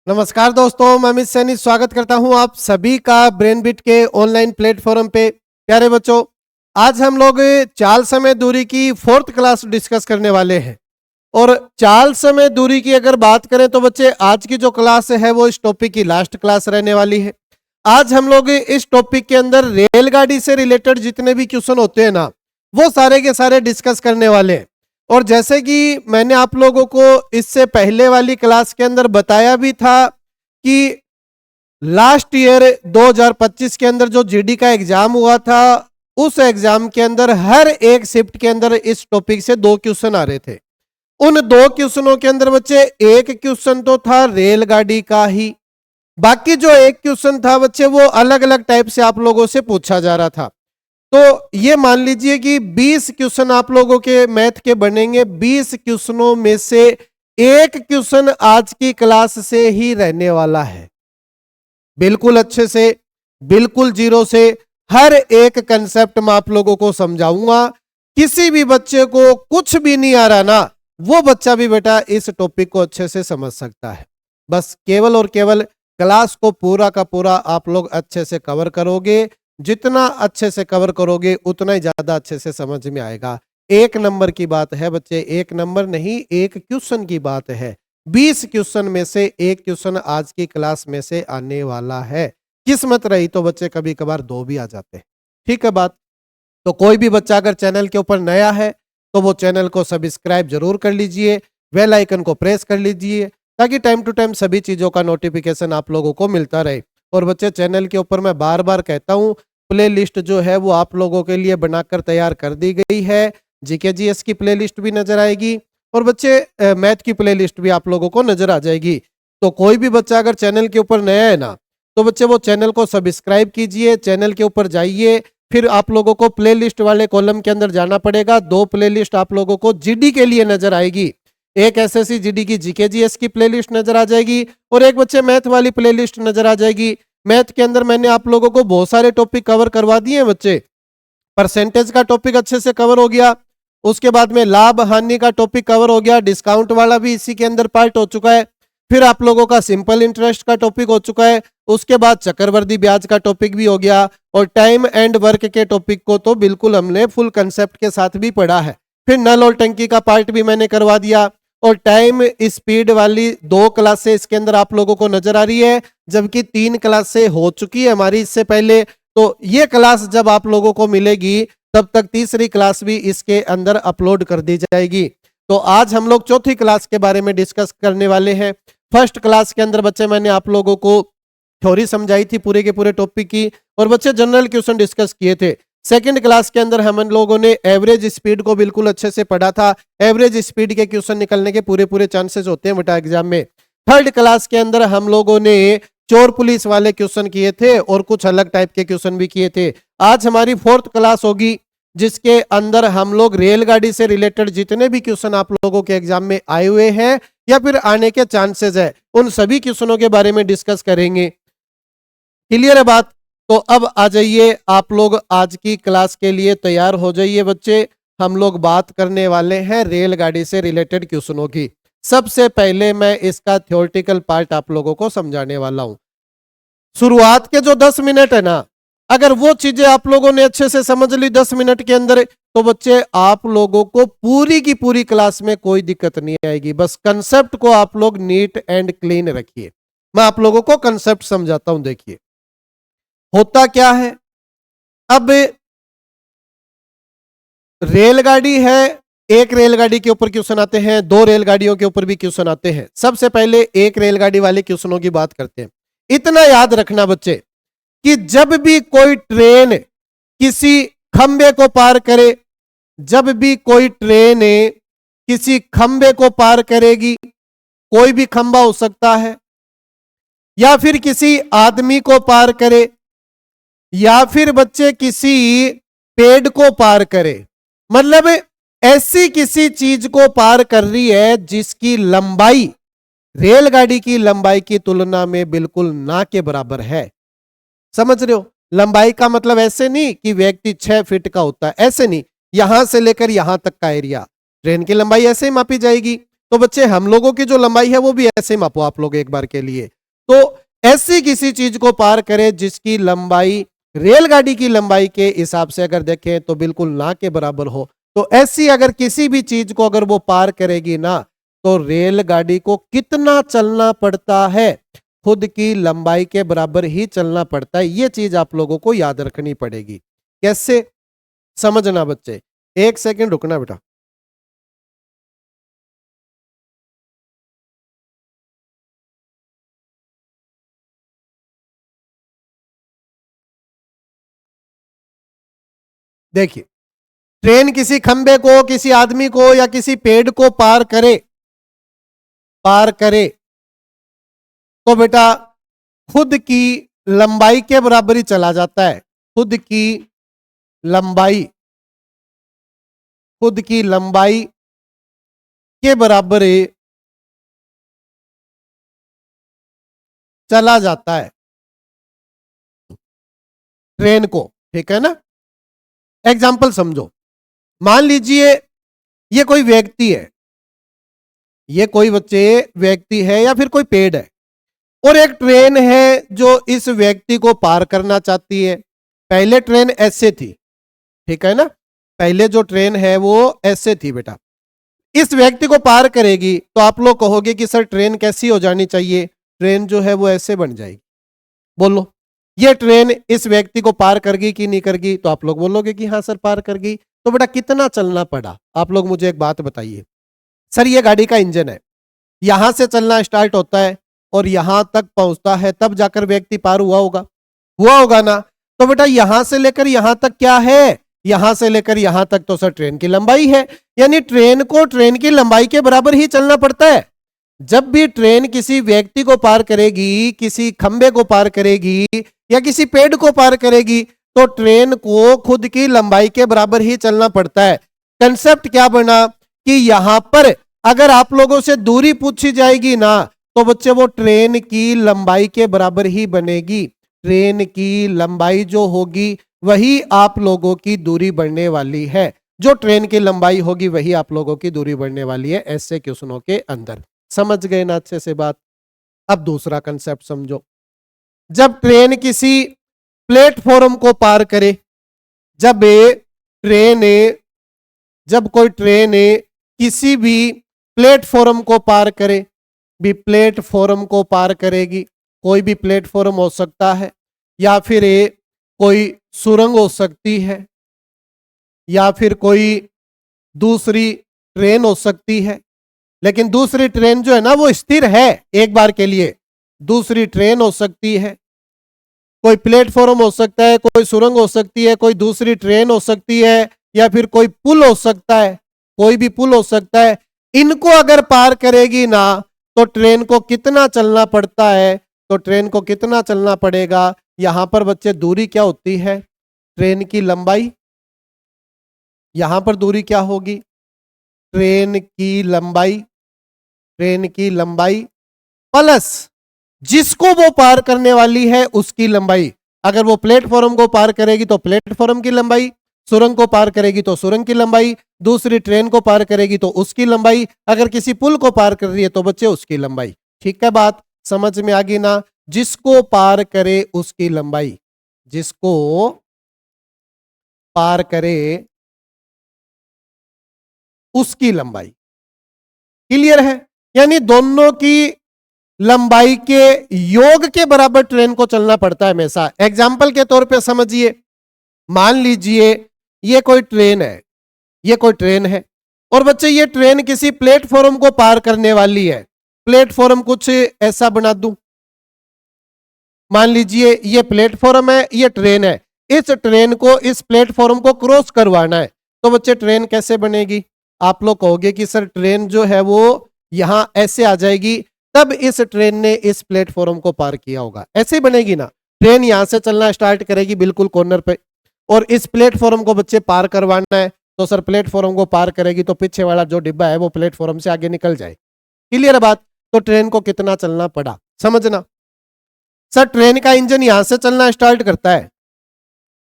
नमस्कार दोस्तों, मैं अमित सैनी स्वागत करता हूं आप सभी का ब्रेनबिट के ऑनलाइन प्लेटफॉर्म पे। प्यारे बच्चों, आज हम लोग चाल समय दूरी की 4th क्लास डिस्कस करने वाले हैं। और चाल समय दूरी की अगर बात करें तो बच्चे आज की जो क्लास है वो इस टॉपिक की लास्ट क्लास रहने वाली है। आज हम लोग इस टॉपिक के अंदर रेलगाड़ी से रिलेटेड जितने भी क्वेश्चन होते हैं ना, वो सारे के सारे डिस्कस करने वाले हैं। और जैसे कि मैंने आप लोगों को इससे पहले वाली क्लास के अंदर बताया भी था कि लास्ट ईयर 2025 के अंदर जो जीडी का एग्जाम हुआ था, उस एग्जाम के अंदर हर एक शिफ्ट के अंदर इस टॉपिक से 2 क्वेश्चन आ रहे थे। उन 2 क्वेश्चनों के अंदर बच्चे एक क्वेश्चन तो था रेलगाड़ी का ही, बाकी जो एक क्वेश्चन था बच्चे वो अलग अलग टाइप से आप लोगों से पूछा जा रहा था। तो ये मान लीजिए कि 20 क्वेश्चन आप लोगों के मैथ के बनेंगे। 20 क्वेश्चनों में से एक क्वेश्चन आज की क्लास से ही रहने वाला है। बिल्कुल अच्छे से, बिल्कुल जीरो से हर एक कंसेप्ट मैं आप लोगों को समझाऊंगा। किसी भी बच्चे को कुछ भी नहीं आ रहा ना, वो बच्चा भी बेटा इस टॉपिक को अच्छे से समझ सकता है। बस केवल और केवल क्लास को पूरा का पूरा आप लोग अच्छे से कवर करोगे। जितना अच्छे से कवर करोगे उतना ही ज्यादा अच्छे से समझ में आएगा। 1 नंबर की बात है बच्चे, 1 नंबर नहीं, 1 क्वेश्चन की बात है। 20 क्वेश्चन में से 1 क्वेश्चन आज की क्लास में से आने वाला है। किस्मत रही तो बच्चे कभी कभार 2 भी आ जाते हैं। ठीक है बात। तो कोई भी बच्चा अगर चैनल के ऊपर नया है तो वो चैनल को सब्सक्राइब जरूर कर लीजिए, बेल आइकन को प्रेस कर लीजिए, ताकि टाइम टू टाइम सभी चीजों का नोटिफिकेशन आप लोगों को मिलता रहे। और बच्चे चैनल के ऊपर मैं बार बार कहता हूँ, प्ले लिस्ट जो है वो आप लोगों के लिए बनाकर तैयार कर दी गई है। जीके जीएस की प्ले लिस्ट भी नजर आएगी और बच्चे मैथ की प्ले लिस्ट भी आप लोगों को नजर आ जाएगी। तो कोई भी बच्चा अगर चैनल के ऊपर नया है ना, तो बच्चे वो चैनल को सब्सक्राइब कीजिए, चैनल के ऊपर जाइए, फिर आप लोगों को प्ले लिस्ट वाले कॉलम के अंदर जाना पड़ेगा। 2 प्ले लिस्ट आप लोगों को जीडी के लिए नजर आएगी। एक एसएससी जीडी की जीके जीएस की प्ले लिस्ट नजर आ जाएगी और एक बच्चे मैथ वाली प्ले लिस्ट नजर आ जाएगी। मैथ के अंदर मैंने आप लोगों को बहुत सारे टॉपिक कवर करवा दिए हैं बच्चे। परसेंटेज का टॉपिक अच्छे से कवर हो गया, उसके बाद में लाभ हानि का टॉपिक कवर हो गया, डिस्काउंट वाला भी इसी के अंदर पार्ट हो चुका है। फिर आप लोगों का सिंपल इंटरेस्ट का टॉपिक हो चुका है, उसके बाद चक्रवृद्धि ब्याज का टॉपिक भी हो गया और टाइम एंड वर्क के टॉपिक को तो बिल्कुल हमने फुल कंसेप्ट के साथ भी पढ़ा है। फिर नल और टंकी का पार्ट भी मैंने करवा दिया और टाइम स्पीड वाली 2 क्लासें इसके अंदर आप लोगों को नजर आ रही है, जबकि 3 क्लासें हो चुकी है हमारी इससे पहले। तो ये क्लास जब आप लोगों को मिलेगी तब तक तीसरी क्लास भी इसके अंदर अपलोड कर दी जाएगी। तो आज हम लोग चौथी क्लास के बारे में डिस्कस करने वाले हैं। फर्स्ट क्लास के अंदर बच्चे मैंने आप लोगों को थ्योरी समझाई थी पूरे के पूरे टॉपिक की और बच्चे जनरल क्वेश्चन डिस्कस किए थे। सेकंड क्लास के अंदर हम लोगों ने एवरेज स्पीड को बिल्कुल अच्छे से पढ़ा था। एवरेज स्पीड के क्वेश्चन निकलने के पूरे पूरे चांसेस होते हैं बेटा एग्जाम में। थर्ड क्लास के अंदर हम लोगों ने चोर पुलिस वाले क्वेश्चन किए थे और कुछ अलग टाइप के क्वेश्चन भी किए थे। आज हमारी 4th क्लास होगी, जिसके अंदर हम लोग रेलगाड़ी से रिलेटेड जितने भी क्वेश्चन आप लोगों के एग्जाम में आए हुए हैं या फिर आने के चांसेस है, उन सभी क्वेश्चनों के बारे में डिस्कस करेंगे। क्लियर है बात? तो अब आ जाइए आप लोग, आज की क्लास के लिए तैयार हो जाइए बच्चे। हम लोग बात करने वाले हैं रेलगाड़ी से रिलेटेड क्वेश्चनों की। सबसे पहले मैं इसका थ्योरेटिकल पार्ट आप लोगों को समझाने वाला हूं। शुरुआत के जो 10 मिनट है ना, अगर वो चीजें आप लोगों ने अच्छे से समझ ली 10 मिनट के अंदर, तो बच्चे आप लोगों को पूरी की पूरी क्लास में कोई दिक्कत नहीं आएगी। बस कंसेप्ट को आप लोग नीट एंड क्लीन रखिए। मैं आप लोगों को कंसेप्ट समझाता हूं। देखिए होता क्या है, अब रेलगाड़ी है, एक रेलगाड़ी के ऊपर क्वेश्चन आते हैं, 2 रेलगाड़ियों के ऊपर भी क्वेश्चन आते हैं। सबसे पहले एक रेलगाड़ी वाले क्वेश्चनों की बात करते हैं। इतना याद रखना बच्चे कि जब भी कोई ट्रेन किसी खंबे को पार करे, जब भी कोई ट्रेन किसी खंबे को पार करेगी, कोई भी खंबा हो सकता है, या फिर किसी आदमी को पार करे, या फिर बच्चे किसी पेड़ को पार करे, मतलब ऐसी किसी चीज को पार कर रही है जिसकी लंबाई रेलगाड़ी की लंबाई की तुलना में बिल्कुल ना के बराबर है। समझ रहे हो? लंबाई का मतलब ऐसे नहीं कि व्यक्ति 6 फीट का होता है, ऐसे नहीं। यहां से लेकर यहां तक का एरिया, ट्रेन की लंबाई ऐसे ही मापी जाएगी। तो बच्चे हम लोगों की जो लंबाई है वो भी ऐसे ही मापो आप लोग एक बार के लिए। तो ऐसी किसी चीज को पार करे जिसकी लंबाई रेलगाड़ी की लंबाई के हिसाब से अगर देखें तो बिल्कुल ना के बराबर हो, तो ऐसी अगर किसी भी चीज को अगर वो पार करेगी ना, तो रेलगाड़ी को कितना चलना पड़ता है, खुद की लंबाई के बराबर ही चलना पड़ता है। ये चीज आप लोगों को याद रखनी पड़ेगी। कैसे समझना बच्चे, एक सेकंड रुकना बेटा। देखिए, ट्रेन किसी खंबे को, किसी आदमी को या किसी पेड़ को पार करे तो बेटा खुद की लंबाई के बराबर ही चला जाता है। खुद की लंबाई के बराबर ही चला जाता है ट्रेन को, ठीक है ना। एग्जाम्पल समझो, मान लीजिए ये कोई व्यक्ति है, ये कोई बच्चे व्यक्ति है या फिर कोई पेड़ है, और एक ट्रेन है जो इस व्यक्ति को पार करना चाहती है। पहले ट्रेन ऐसे थी, ठीक है ना, पहले जो ट्रेन है वो ऐसे थी बेटा। इस व्यक्ति को पार करेगी तो आप लोग कहोगे कि सर ट्रेन कैसी हो जानी चाहिए, ट्रेन जो है वो ऐसे बन जाएगी। बोलो, ये ट्रेन इस व्यक्ति को पार कर गई कि नहीं कर गई, तो आप लोग बोलोगे कि हाँ सर पार कर गई। तो बेटा कितना चलना पड़ा, आप लोग मुझे एक बात बताइए। सर ये गाड़ी का इंजन है, यहां से चलना स्टार्ट होता है और यहां तक पहुंचता है, तब जाकर व्यक्ति पार हुआ होगा ना। तो बेटा यहां से लेकर यहां तक क्या है, यहां से लेकर यहां तक तो सर ट्रेन की लंबाई है, यानी ट्रेन को ट्रेन की लंबाई के बराबर ही चलना पड़ता है। जब भी ट्रेन किसी व्यक्ति को पार करेगी, किसी खंबे को पार करेगी या किसी पेड़ को पार करेगी, तो ट्रेन को खुद की लंबाई के बराबर ही चलना पड़ता है। कंसेप्ट क्या बना कि यहां पर अगर आप लोगों से दूरी पूछी जाएगी ना, तो बच्चे वो ट्रेन की लंबाई के बराबर ही बनेगी। ट्रेन की लंबाई जो होगी वही आप लोगों की दूरी बढ़ने वाली है। जो ट्रेन की लंबाई होगी वही आप लोगों की दूरी बढ़ने वाली है, ऐसे क्वेश्चनों के अंदर। समझ गए ना अच्छे से बात। अब दूसरा कंसेप्ट समझो, जब ट्रेन किसी प्लेटफॉर्म को पार करे, जब कोई ट्रेन किसी भी प्लेटफॉर्म को पार करे, भी प्लेटफॉर्म को पार करेगी, कोई भी प्लेटफॉर्म हो सकता है, या फिर कोई सुरंग हो सकती है, या फिर कोई दूसरी ट्रेन हो सकती है। लेकिन दूसरी ट्रेन जो है ना वो स्थिर है एक बार के लिए। दूसरी ट्रेन हो सकती है, कोई प्लेटफॉर्म हो सकता है, कोई सुरंग हो सकती है, कोई दूसरी ट्रेन हो सकती है, या फिर कोई पुल हो सकता है, कोई भी पुल हो सकता है। इनको अगर पार करेगी ना, तो ट्रेन को कितना चलना पड़ता है, तो ट्रेन को कितना चलना पड़ेगा। यहां पर बच्चे दूरी क्या होती है, ट्रेन की लंबाई। यहां पर दूरी क्या होगी, ट्रेन की लंबाई प्लस जिसको वो पार करने वाली है उसकी लंबाई। अगर वो प्लेटफॉर्म को पार करेगी तो प्लेटफॉर्म की लंबाई, सुरंग को पार करेगी तो सुरंग की लंबाई, दूसरी ट्रेन को पार करेगी तो उसकी लंबाई, अगर किसी पुल को पार कर रही है तो बच्चे उसकी लंबाई। ठीक है, बात समझ में आ गई ना। जिसको पार करे उसकी लंबाई, जिसको पार करे उसकी लंबाई। क्लियर है, यानी दोनों की लंबाई के योग के बराबर ट्रेन को चलना पड़ता है हमेशा। एग्जाम्पल के तौर पे समझिए, मान लीजिए ये कोई ट्रेन है और बच्चे ये ट्रेन किसी प्लेटफॉर्म को पार करने वाली है। प्लेटफॉर्म कुछ ऐसा बना दूं, मान लीजिए ये प्लेटफॉर्म है, ये ट्रेन है, इस ट्रेन को इस प्लेटफॉर्म को क्रॉस करवाना है, तो बच्चे ट्रेन कैसे बनेगी। आप लोग कहोगे कि सर ट्रेन जो है वो यहां ऐसे आ जाएगी, तब इस ट्रेन ने इस प्लेटफॉर्म को पार किया होगा, ऐसे ही बनेगी ना। ट्रेन यहां से चलना स्टार्ट करेगी बिल्कुल कॉर्नर पे, और इस प्लेटफॉर्म को बच्चे पार करवाना है, तो सर प्लेटफॉर्म को पार करेगी तो पीछे वाला जो डिब्बा है वो प्लेटफॉर्म से आगे निकल जाए। क्लियर है बात। तो ट्रेन को कितना चलना पड़ा समझना। सर ट्रेन का इंजन यहां से चलना स्टार्ट करता है,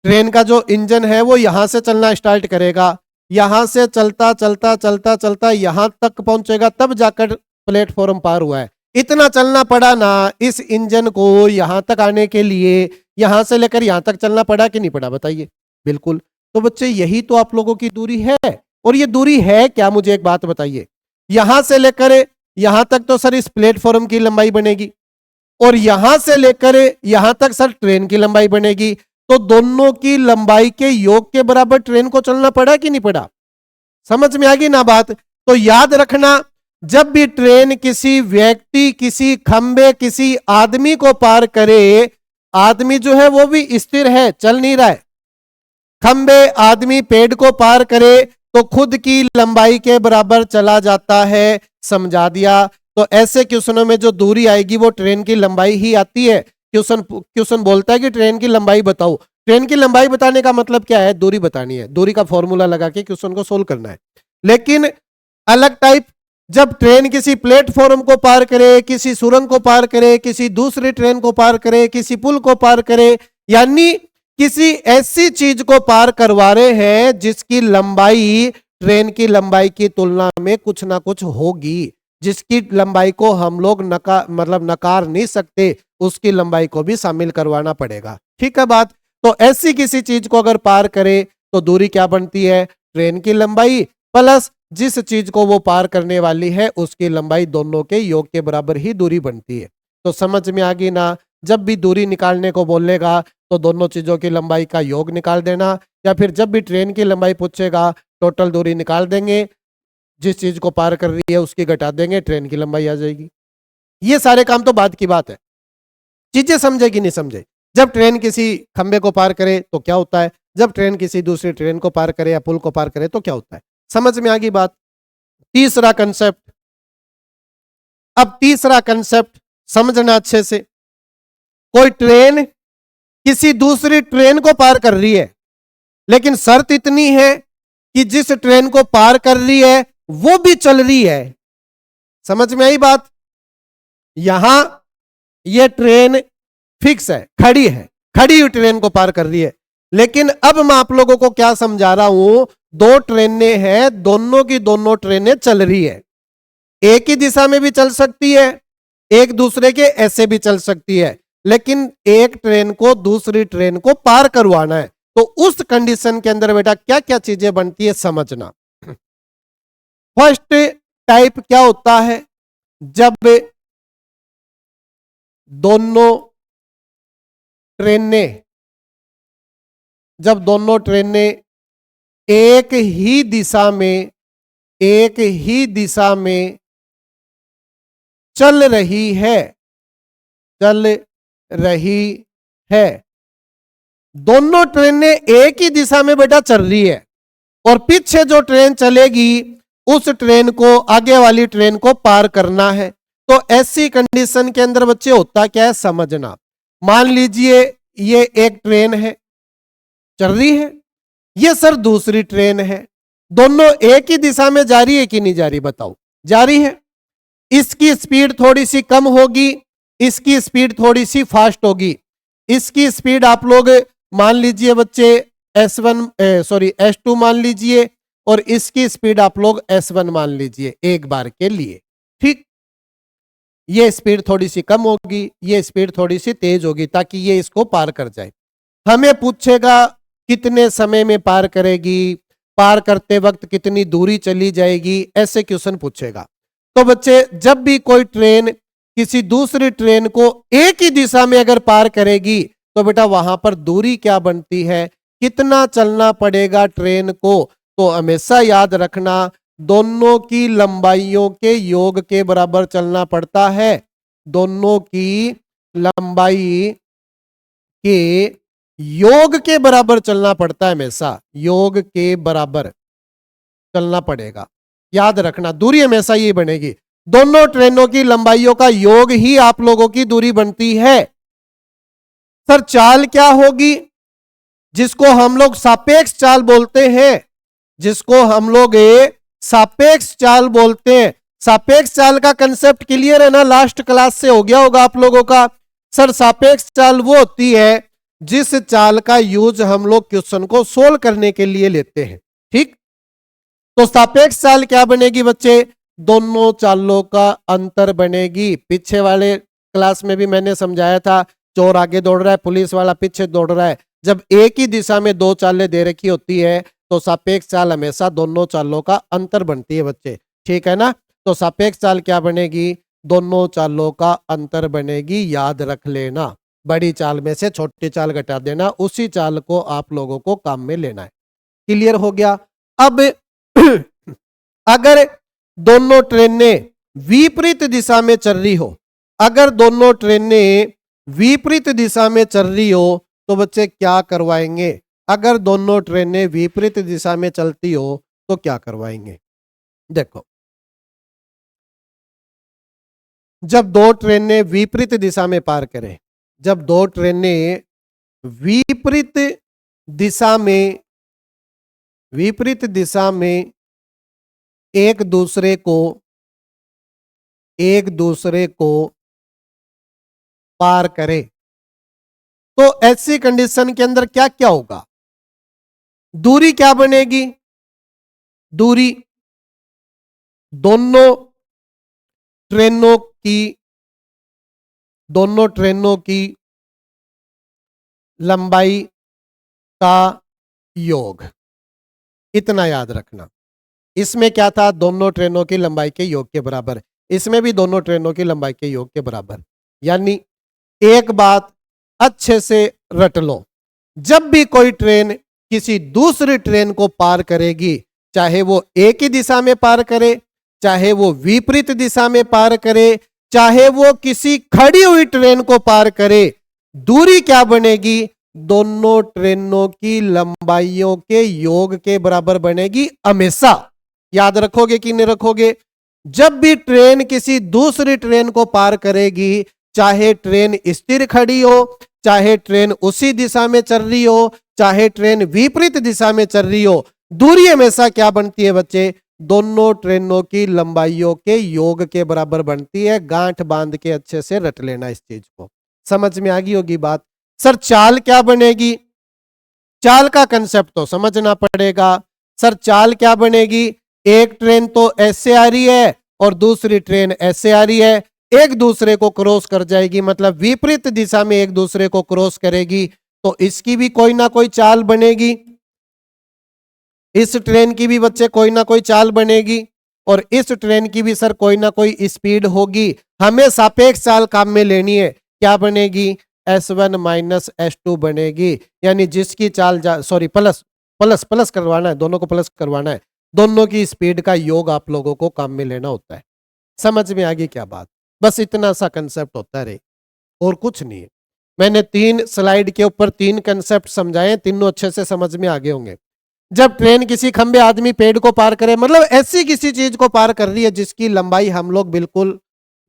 ट्रेन का जो इंजन है वो यहां से चलना स्टार्ट करेगा, यहां से चलता चलता चलता चलता यहां तक पहुंचेगा, तब जाकर प्लेटफॉर्म पार हुआ है। इतना चलना पड़ा ना इस इंजन को यहां तक आने के लिए, यहां से लेकर यहां तक चलना पड़ा कि नहीं पड़ा बताइए। बिल्कुल। तो बच्चे यही तो आप लोगों की दूरी है। और ये दूरी है क्या, मुझे एक बात बताइए। यहां से लेकर यहां तक तो सर इस प्लेटफॉर्म की लंबाई बनेगी, और यहां से लेकर यहां तक सर ट्रेन की लंबाई बनेगी। तो दोनों की लंबाई के योग के बराबर ट्रेन को चलना पड़ा कि नहीं पड़ा। समझ में आ गई ना बात। तो याद रखना, जब भी ट्रेन किसी व्यक्ति, किसी खंबे, किसी आदमी को पार करे, आदमी जो है वो भी स्थिर है, चल नहीं रहा है। खंबे, आदमी पेड़ को पार करे तो खुद की लंबाई के बराबर चला जाता है। समझा दिया। तो ऐसे क्वेश्चनों में जो दूरी आएगी वो ट्रेन की लंबाई ही आती है। क्वेश्चन बोलता है कि ट्रेन की लंबाई बताओ। ट्रेन की लंबाई बताने का मतलब क्या है, दूरी बतानी है। दूरी का फॉर्मूला लगा के क्वेश्चन को सोल्व करना है। लेकिन अलग टाइप, जब ट्रेन किसी प्लेटफॉर्म को पार करे, किसी सुरंग को पार करे, किसी दूसरी ट्रेन को पार करे, किसी पुल को पार करे, यानी किसी ऐसी चीज को पार करवा रहे हैं जिसकी लंबाई ट्रेन की लंबाई की तुलना में कुछ ना कुछ होगी, जिसकी लंबाई को हम लोग नकार नहीं सकते, उसकी लंबाई को भी शामिल करवाना पड़ेगा। ठीक है बात। तो ऐसी किसी चीज को अगर पार करे तो दूरी क्या बनती है, ट्रेन की लंबाई प्लस जिस चीज को वो पार करने वाली है उसकी लंबाई, दोनों के योग के बराबर ही दूरी बनती है। तो समझ में आ गई ना। जब भी दूरी निकालने को बोलेगा तो दोनों चीजों की लंबाई का योग निकाल देना, या फिर जब भी ट्रेन की लंबाई पूछेगा टोटल दूरी निकाल देंगे, जिस चीज को पार कर रही है उसकी घटा देंगे, ट्रेन की लंबाई आ जाएगी। ये सारे काम तो बाद की बात है, चीजें समझे कि नहीं समझे। जब ट्रेन किसी खंबे को पार करे तो क्या होता है, जब ट्रेन किसी दूसरी ट्रेन को पार करे या पुल को पार करे तो क्या होता है। समझ में आ गई बात। तीसरा कंसेप्ट, अब तीसरा कंसेप्ट समझना अच्छे से। कोई ट्रेन किसी दूसरी ट्रेन को पार कर रही है, लेकिन शर्त इतनी है कि जिस ट्रेन को पार कर रही है वो भी चल रही है। समझ में आई बात। यहां ये ट्रेन फिक्स है, खड़ी है, खड़ी हुई ट्रेन को पार कर रही है। लेकिन अब मैं आप लोगों को क्या समझा रहा हूं, दो ट्रेनें हैं, दोनों की दोनों ट्रेनें चल रही है। एक ही दिशा में भी चल सकती है, एक दूसरे के ऐसे भी चल सकती है, लेकिन एक ट्रेन को दूसरी ट्रेन को पार करवाना है। तो उस कंडीशन के अंदर बेटा क्या क्या चीजें बनती है समझना। फर्स्ट टाइप क्या होता है, जब दोनों ट्रेनें एक ही दिशा में चल रही है, दोनों ट्रेनें एक ही दिशा में बेटा चल रही है, और पीछे जो ट्रेन चलेगी उस ट्रेन को, आगे वाली ट्रेन को पार करना है। तो ऐसी कंडीशन के अंदर बच्चे होता क्या है समझना। मान लीजिए ये एक ट्रेन है, चल रही है, ये सर दूसरी ट्रेन है, दोनों एक ही दिशा में जा रही है कि नहीं जा रही बताओ, जा रही है। इसकी स्पीड थोड़ी सी कम होगी, इसकी स्पीड थोड़ी सी फास्ट होगी। इसकी स्पीड आप लोग मान लीजिए बच्चे S2 मान लीजिए, और इसकी स्पीड आप लोग S1 मान लीजिए एक बार के लिए। ठीक, ये स्पीड थोड़ी सी कम होगी, ये स्पीड थोड़ी सी तेज होगी ताकि ये इसको पार कर जाए। हमें पूछेगा कितने समय में पार करेगी, पार करते वक्त कितनी दूरी चली जाएगी, ऐसे क्वेश्चन पूछेगा। तो बच्चे जब भी कोई ट्रेन किसी दूसरी ट्रेन को एक ही दिशा में अगर पार करेगी तो बेटा वहां पर दूरी क्या बनती है, कितना चलना पड़ेगा ट्रेन को। तो हमेशा याद रखना दोनों की लंबाइयों के योग के बराबर चलना पड़ता है, दोनों की लंबाई के योग के बराबर चलना पड़ता है, हमेशा योग के बराबर चलना पड़ेगा। याद रखना दूरी हमेशा ये बनेगी, दोनों ट्रेनों की लंबाइयों का योग ही आप लोगों की दूरी बनती है। सर चाल क्या होगी, जिसको हम लोग सापेक्ष चाल बोलते हैं, जिसको हम लोग सापेक्ष चाल बोलते हैं। सापेक्ष चाल का कंसेप्ट क्लियर है ना, लास्ट क्लास से हो गया होगा आप लोगों का। सर सापेक्ष चाल वो होती है जिस चाल का यूज हम लोग क्वेश्चन को सोल्व करने के लिए लेते हैं। ठीक, तो सापेक्ष चाल क्या बनेगी बच्चे, दोनों चालों का अंतर बनेगी। पीछे वाले क्लास में भी मैंने समझाया था, चोर आगे दौड़ रहा है, पुलिस वाला पीछे दौड़ रहा है। जब एक ही दिशा में दो चालें दे रखी होती है तो सापेक्ष चाल हमेशा दोनों चालों का अंतर बनती है बच्चे, ठीक है ना। तो सापेक्ष चाल क्या बनेगी? दोनों चालों का अंतर बनेगी, याद रख लेना। बड़ी चाल में से छोटी चाल घटा देना, उसी चाल को आप लोगों को काम में लेना है। क्लियर हो गया? अब अगर दोनों ट्रेनें विपरीत दिशा में चल रही हो, अगर दोनों ट्रेनें विपरीत दिशा में चल रही हो तो बच्चे क्या करवाएंगे? अगर दोनों ट्रेनें विपरीत दिशा में चलती हो तो क्या करवाएंगे? देखो, जब दो ट्रेनें विपरीत दिशा में पार करें, जब दो ट्रेनें विपरीत दिशा में एक दूसरे को पार करें तो ऐसी कंडीशन के अंदर क्या क्या होगा? दूरी क्या बनेगी? दूरी दोनों ट्रेनों की लंबाई का योग। इतना याद रखना। इसमें क्या था? दोनों ट्रेनों की लंबाई के योग के बराबर। इसमें भी दोनों ट्रेनों की लंबाई के योग के बराबर। यानी एक बात अच्छे से रट लो, जब भी कोई ट्रेन किसी दूसरी ट्रेन को पार करेगी, चाहे वो एक ही दिशा में पार करे, चाहे वो विपरीत दिशा में पार करे, चाहे वो किसी खड़ी हुई ट्रेन को पार करे, दूरी क्या बनेगी? दोनों ट्रेनों की लंबाइयों के योग के बराबर बनेगी हमेशा। याद रखोगे कि नहीं रखोगे? जब भी ट्रेन किसी दूसरी ट्रेन को पार करेगी, चाहे ट्रेन स्थिर खड़ी हो, चाहे ट्रेन उसी दिशा में चल रही हो, चाहे ट्रेन विपरीत दिशा में चल रही हो, दूरी हमेशा क्या बनती है बच्चे? दोनों ट्रेनों की लंबाइयों के योग के बराबर बनती है। गांठ बांध के अच्छे से रट लेना इस चीज को। समझ में आ गई होगी बात? सर चाल क्या बनेगी? चाल का कंसेप्ट तो समझना पड़ेगा। सर चाल क्या बनेगी? एक ट्रेन तो ऐसे आ रही है और दूसरी ट्रेन ऐसे आ रही है, एक दूसरे को क्रॉस कर जाएगी, मतलब विपरीत दिशा में एक दूसरे को क्रॉस करेगी, तो इसकी भी कोई ना कोई चाल बनेगी। इस ट्रेन की भी बच्चे कोई ना कोई चाल बनेगी और इस ट्रेन की भी सर कोई ना कोई स्पीड होगी। हमें सापेक्ष चाल काम में लेनी है। क्या बनेगी? S1 माइनस S2 बनेगी। यानी जिसकी चाल प्लस प्लस प्लस करवाना है, दोनों को प्लस करवाना है। दोनों की स्पीड का योग आप लोगों को काम में लेना होता है। समझ में आ गई क्या बात? बस इतना सा कंसेप्ट होता है और कुछ नहीं है। मैंने 3 स्लाइड के ऊपर 3 कंसेप्ट समझाए, तीनों अच्छे से समझ में आ गए होंगे। जब ट्रेन किसी खंबे आदमी पेड़ को पार करे, मतलब ऐसी किसी चीज को पार कर रही है जिसकी लंबाई हम लोग बिल्कुल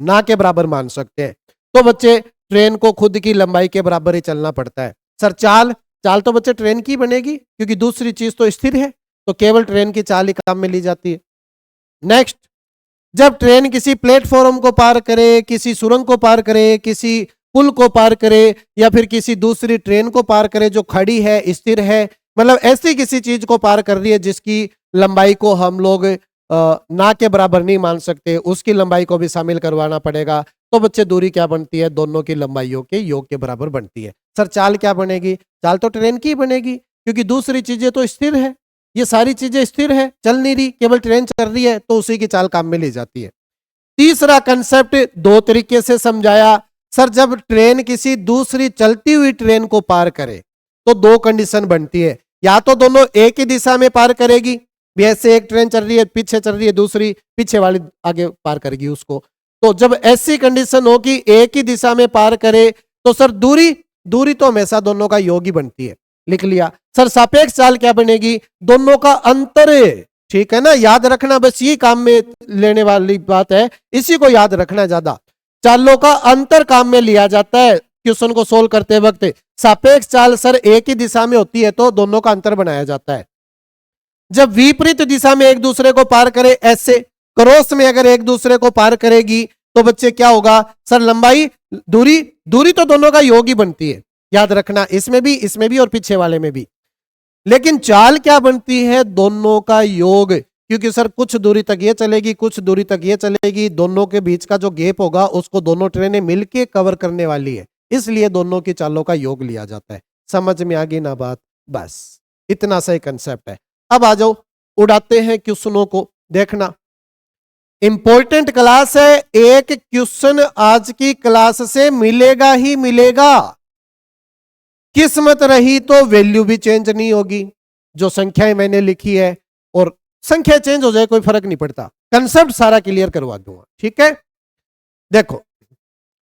ना के बराबर मान सकते हैं, तो बच्चे ट्रेन को खुद की लंबाई के बराबर ही चलना पड़ता है। सर चाल तो बच्चे ट्रेन की बनेगी, क्योंकि दूसरी चीज तो स्थिर है, तो केवल ट्रेन की चाल ही काम में ली जाती है। नेक्स्ट, जब ट्रेन किसी प्लेटफॉर्म को पार करे, किसी सुरंग को पार करे, किसी पुल को पार करे, या फिर किसी दूसरी ट्रेन को पार करे जो खड़ी है, स्थिर है, मतलब ऐसी किसी चीज को पार कर रही है जिसकी लंबाई को हम लोग ना के बराबर नहीं मान सकते, उसकी लंबाई को भी शामिल करवाना पड़ेगा। तो बच्चे दूरी क्या बनती है? दोनों की लंबाइयों के योग के बराबर बनती है। सर चाल क्या बनेगी? चाल तो ट्रेन की बनेगी, क्योंकि दूसरी चीजें तो स्थिर है, ये सारी चीजें स्थिर है, चल नहीं रही, केवल ट्रेन चल रही है, तो उसी की चाल काम में ली जाती है। तीसरा कंसेप्ट 2 तरीके से समझाया। सर जब ट्रेन किसी दूसरी चलती हुई ट्रेन को पार करे तो 2 कंडीशन बनती है, या तो दोनों एक ही दिशा में पार करेगी, ऐसे एक ट्रेन चल रही है, पीछे चल रही है, दूसरी पीछे वाली आगे पार करेगी उसको। तो जब ऐसी कंडीशन हो कि एक ही दिशा में पार करे, तो सर दूरी तो हमेशा दोनों का योग ही बनती है, लिख लिया। सर सापेक्ष चाल क्या बनेगी? दोनों का अंतर, ठीक है ना, याद रखना, बस ये काम में लेने वाली बात है, इसी को याद रखना। ज्यादा चालों का अंतर काम में लिया जाता है क्वेश्चन को सोल्व करते वक्त। सापेक्ष चाल सर एक ही दिशा में होती है तो दोनों का अंतर बनाया जाता है। जब विपरीत दिशा में एक दूसरे को पार करे, ऐसे क्रॉस में अगर एक दूसरे को पार करेगी तो बच्चे क्या होगा? सर लंबाई दूरी तो दोनों का योग ही बनती है, याद रखना, इसमें भी और पीछे वाले में भी। लेकिन चाल क्या बनती है? दोनों का योग, क्योंकि सर कुछ दूरी तक ये चलेगी, कुछ दूरी तक ये चलेगी, दोनों के बीच का जो गैप होगा उसको दोनों ट्रेनें मिलके कवर करने वाली है, इसलिए दोनों की चालों का योग लिया जाता है। समझ में आ गई ना बात? बस इतना सही कंसेप्ट है। अब आ जाओ, उड़ाते हैं क्वेश्चनों को। देखना, इंपॉर्टेंट क्लास है, एक क्वेश्चन आज की क्लास से मिलेगा ही मिलेगा। किस्मत रही तो वैल्यू भी चेंज नहीं होगी, जो संख्याएं मैंने लिखी है, और संख्या चेंज हो जाए कोई फर्क नहीं पड़ता, कंसेप्ट सारा क्लियर करवा दूंगा। ठीक है, देखो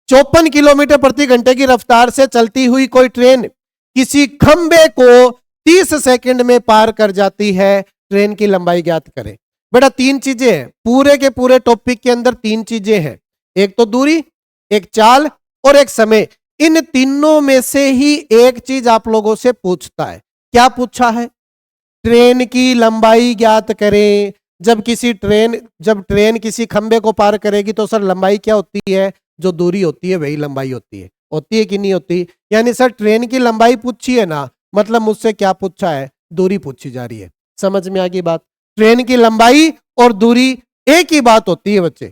54 किलोमीटर प्रति घंटे की रफ्तार से चलती हुई कोई ट्रेन किसी खंबे को 30 सेकंड में पार कर जाती है, ट्रेन की लंबाई ज्ञात करें। बेटा तीन चीजें हैं, पूरे के पूरे टॉपिक के अंदर तीन चीजें हैं, एक तो दूरी, एक चाल और एक समय। इन तीनों में से ही एक चीज आप लोगों से पूछता है। क्या पूछा है? ट्रेन की लंबाई ज्ञात करें। जब ट्रेन किसी खंबे को पार करेगी तो सर लंबाई क्या होती है? जो दूरी होती है वही लंबाई होती है। होती है कि नहीं होती? यानी सर ट्रेन की लंबाई पूछी है ना, मतलब मुझसे क्या पूछा है? दूरी पूछी जा रही है। समझ में आ गई बात? ट्रेन की लंबाई और दूरी एक ही बात होती है बच्चे।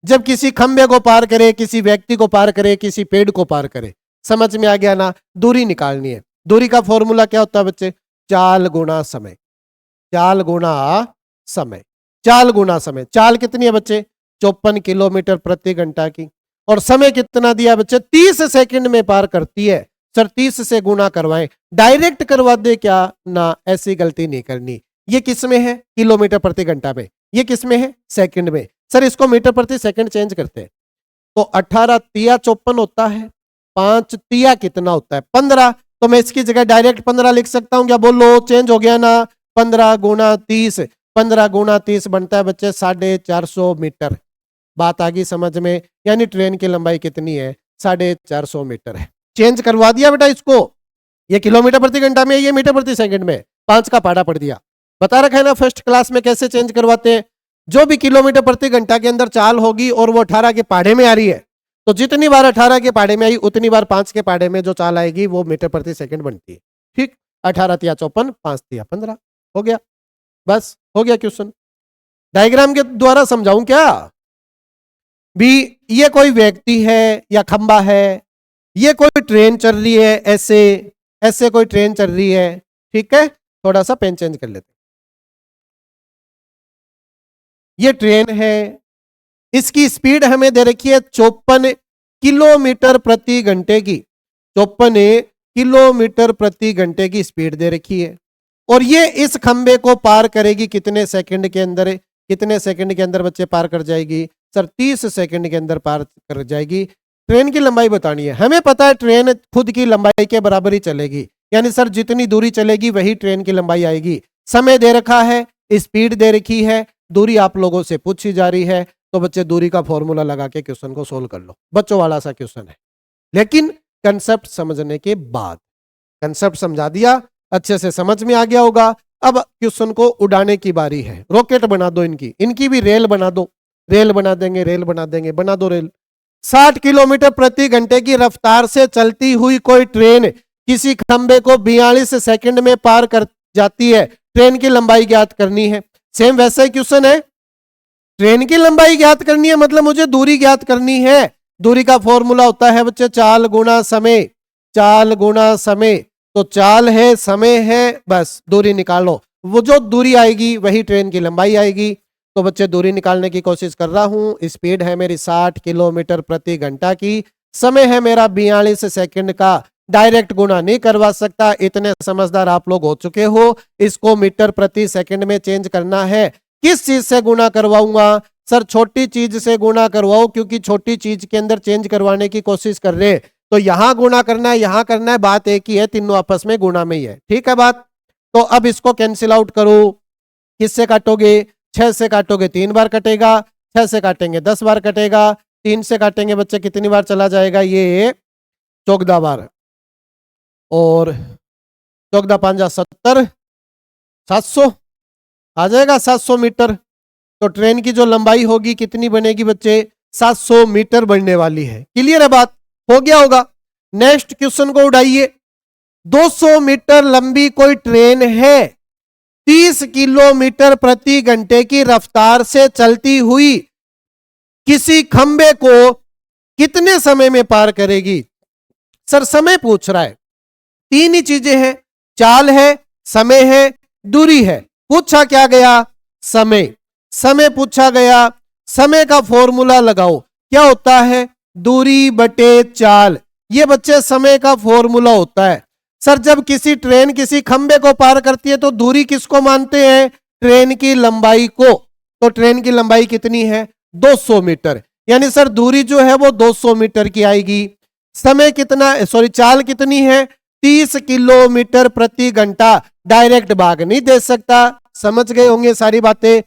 जब किसी खंबे को पार करे, किसी व्यक्ति को पार करे, किसी पेड़ को पार करे। समझ में आ गया ना? दूरी निकालनी है। दूरी का फॉर्मूला क्या होता है बच्चे? चाल गुणा समय। चाल गुणा समय, चाल गुणा समय। चाल कितनी है बच्चे? 54 किलोमीटर प्रति घंटा की। और समय कितना दिया बच्चे? 30 सेकंड में पार करती है। सर 30 से गुणा करवाएं, डायरेक्ट करवा दे क्या? ना, ऐसी गलती नहीं करनी। ये किस में है? किलोमीटर प्रति घंटा में। ये किस में है? सेकंड में। सर इसको मीटर प्रति सेकंड चेंज करते हैं तो 18 तिया 54 होता है, 5 तिया कितना होता है? 15। तो मैं इसकी जगह डायरेक्ट 15 लिख सकता हूं क्या? बोलो, चेंज हो गया ना? 15 गुणा 30, 15 गुणा 30 बनता है बच्चे 450 मीटर। बात आ गई समझ में? यानी ट्रेन की लंबाई कितनी है? 450 मीटर है। चेंज करवा दिया बेटा इसको। ये किलोमीटर प्रति घंटा में, ये मीटर प्रति सेकंड में। 5 का पाड़ा पड़ दिया। बता रखा है ना फर्स्ट क्लास में कैसे चेंज करवाते हैं। जो भी किलोमीटर प्रति घंटा के अंदर चाल होगी और वो 18 के पाड़े में आ रही है, तो जितनी बार 18 के पाड़े में आई उतनी बार 5 के पाड़े में जो चाल आएगी वो मीटर प्रति सेकंड बनती है। ठीक, 18 तिया 54, 5 तिया 15 हो गया। बस हो गया क्वेश्चन। डायग्राम के द्वारा समझाऊं क्या? भी ये कोई व्यक्ति है या खंबा है, ये कोई ट्रेन चल रही है, ऐसे ऐसे कोई ट्रेन चल रही है। ठीक है, थोड़ा सा पेन चेंज कर लेते। ये ट्रेन है, इसकी स्पीड हमें दे रखी है 54 किलोमीटर प्रति घंटे की। 54 किलोमीटर प्रति घंटे की स्पीड दे रखी है, और ये इस खंबे को पार करेगी कितने सेकंड के अंदर? कितने सेकंड के अंदर बच्चे पार कर जाएगी? सर 30 सेकंड के अंदर पार कर जाएगी। ट्रेन की लंबाई बतानी है। हमें पता है ट्रेन खुद की लंबाई के बराबर ही चलेगी, यानी सर जितनी दूरी चलेगी वही ट्रेन की लंबाई आएगी। समय दे रखा है, स्पीड दे रखी है, दूरी आप लोगों से पूछी जा रही है, तो बच्चे दूरी का फॉर्मूला लगा के क्वेश्चन को सोल्व कर लो। बच्चों वाला सा क्वेश्चन है, लेकिन कंसेप्ट समझने के बाद। कंसेप्ट समझा दिया, अच्छे से समझ में आ गया होगा। अब क्वेश्चन को उड़ाने की बारी है। रॉकेट बना दो, इनकी भी रेल बना दो। रेल बना देंगे, रेल बना देंगे, बना दो रेल। 60 किलोमीटर प्रति घंटे की रफ्तार से चलती हुई कोई ट्रेन किसी खंबे को 42 सेकंड में पार कर जाती है, ट्रेन की लंबाई ज्ञात करनी है। सेम वैसा ही क्वेश्चन है, ट्रेन की लंबाई ज्ञात करनी है, मतलब मुझे दूरी ज्ञात करनी है। दूरी का फॉर्मूला होता है बच्चे चाल गुणा समय। चाल गुणा समय, तो चाल है, समय है, बस दूरी निकाल लो। वो जो दूरी आएगी वही ट्रेन की लंबाई आएगी। तो बच्चे दूरी निकालने की कोशिश कर रहा हूं। स्पीड है मेरी 60 किलोमीटर प्रति घंटा की, समय है मेरा 42 सेकंड का। डायरेक्ट गुणा नहीं करवा सकता, इतने समझदार आप लोग हो चुके हो। इसको मीटर प्रति सेकंड में चेंज करना है। किस चीज से गुणा करवाऊंगा? सर छोटी चीज से गुणा करवाओ, क्योंकि छोटी चीज के अंदर चेंज करवाने की कोशिश कर रहे हैं। तो यहां गुणा करना है, यहां करना है, बात एक ही है, तीनों आपस में गुणा में ही है। ठीक है बात? तो अब इसको कैंसिल आउट करो। किससे काटोगे? 6 से काटोगे 3 बार कटेगा, 6 से काटेंगे 10 बार कटेगा, 3 से काटेंगे बच्चे कितनी बार चला जाएगा? ये 14 बार। और 14 5 70, 700 आ जाएगा, 700 मीटर। तो ट्रेन की जो लंबाई होगी कितनी बनेगी बच्चे? 700 मीटर बनने वाली है। क्लियर है बात? हो गया होगा। नेक्स्ट क्वेश्चन को उड़ाइए। 200 मीटर लंबी कोई ट्रेन है, 30 किलोमीटर प्रति घंटे की रफ्तार से चलती हुई किसी खंबे को कितने समय में पार करेगी? सर समय पूछ रहा है, तीन ही चीजें हैं, चाल है, समय है, दूरी है। पूछा क्या गया? समय। समय पूछा गया, समय का फॉर्मूला लगाओ, क्या होता है? दूरी बटे चाल। ये बच्चे समय का फॉर्मूला होता है। सर जब किसी ट्रेन किसी खंबे को पार करती है तो दूरी किसको मानते हैं? ट्रेन की लंबाई को। तो ट्रेन की लंबाई कितनी है? 200 मीटर। यानी सर दूरी जो है वो 200 मीटर की आएगी। समय कितना, सॉरी चाल कितनी है? 30 किलोमीटर प्रति घंटा। डायरेक्ट भाग नहीं दे सकता, समझ गए होंगे सारी बातें।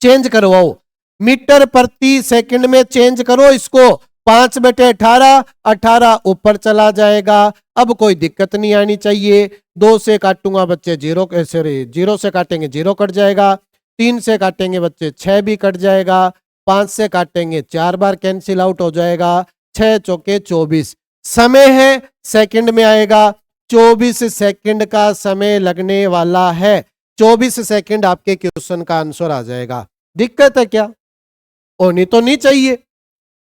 चेंज करवाओ, मीटर प्रति सेकंड में चेंज करो इसको। 5/18, 18 ऊपर चला जाएगा। अब कोई दिक्कत नहीं आनी चाहिए। 2 से काटूंगा बच्चे 0, सॉरी 0 से काटेंगे 0 कट जाएगा। 3 से काटेंगे बच्चे 6 भी कट जाएगा। 5 से काटेंगे 4 बार कैंसिल आउट हो जाएगा। 6 चौके 24। समय है सेकंड में आएगा। 24 सेकंड का समय लगने वाला है। 24 सेकंड आपके क्वेश्चन का आंसर आ जाएगा। दिक्कत है क्या? होनी तो नहीं चाहिए,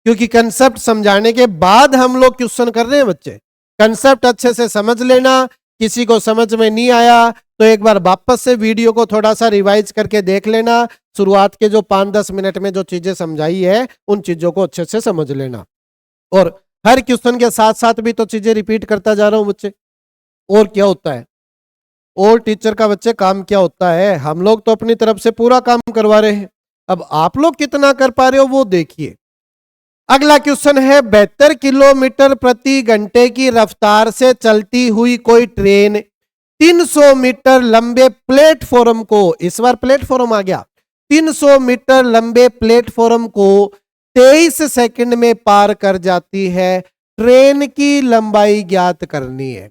क्योंकि कंसेप्ट समझाने के बाद हम लोग क्वेश्चन कर रहे हैं बच्चे। कंसेप्ट अच्छे से समझ लेना। किसी को समझ में नहीं आया तो एक बार वापस से वीडियो को थोड़ा सा रिवाइज करके देख लेना। शुरुआत के जो 5-10 मिनट में जो चीजें समझाई है उन चीजों को अच्छे से समझ लेना। और हर क्वेश्चन के साथ साथ भी तो चीजें रिपीट करता जा रहा हूं बच्चे। और क्या होता है, और टीचर का बच्चे काम क्या होता है? हम लोग तो अपनी तरफ से पूरा काम करवा रहे हैं, अब आप लोग कितना कर पा रहे हो वो देखिए। अगला क्वेश्चन है, 72 किलोमीटर प्रति घंटे की रफ्तार से चलती हुई कोई ट्रेन 300 मीटर लंबे प्लेटफॉर्म को, इस बार प्लेटफॉर्म आ गया, 300 मीटर लंबे प्लेटफॉर्म को 23 सेकंड में पार कर जाती है। ट्रेन की लंबाई ज्ञात करनी है।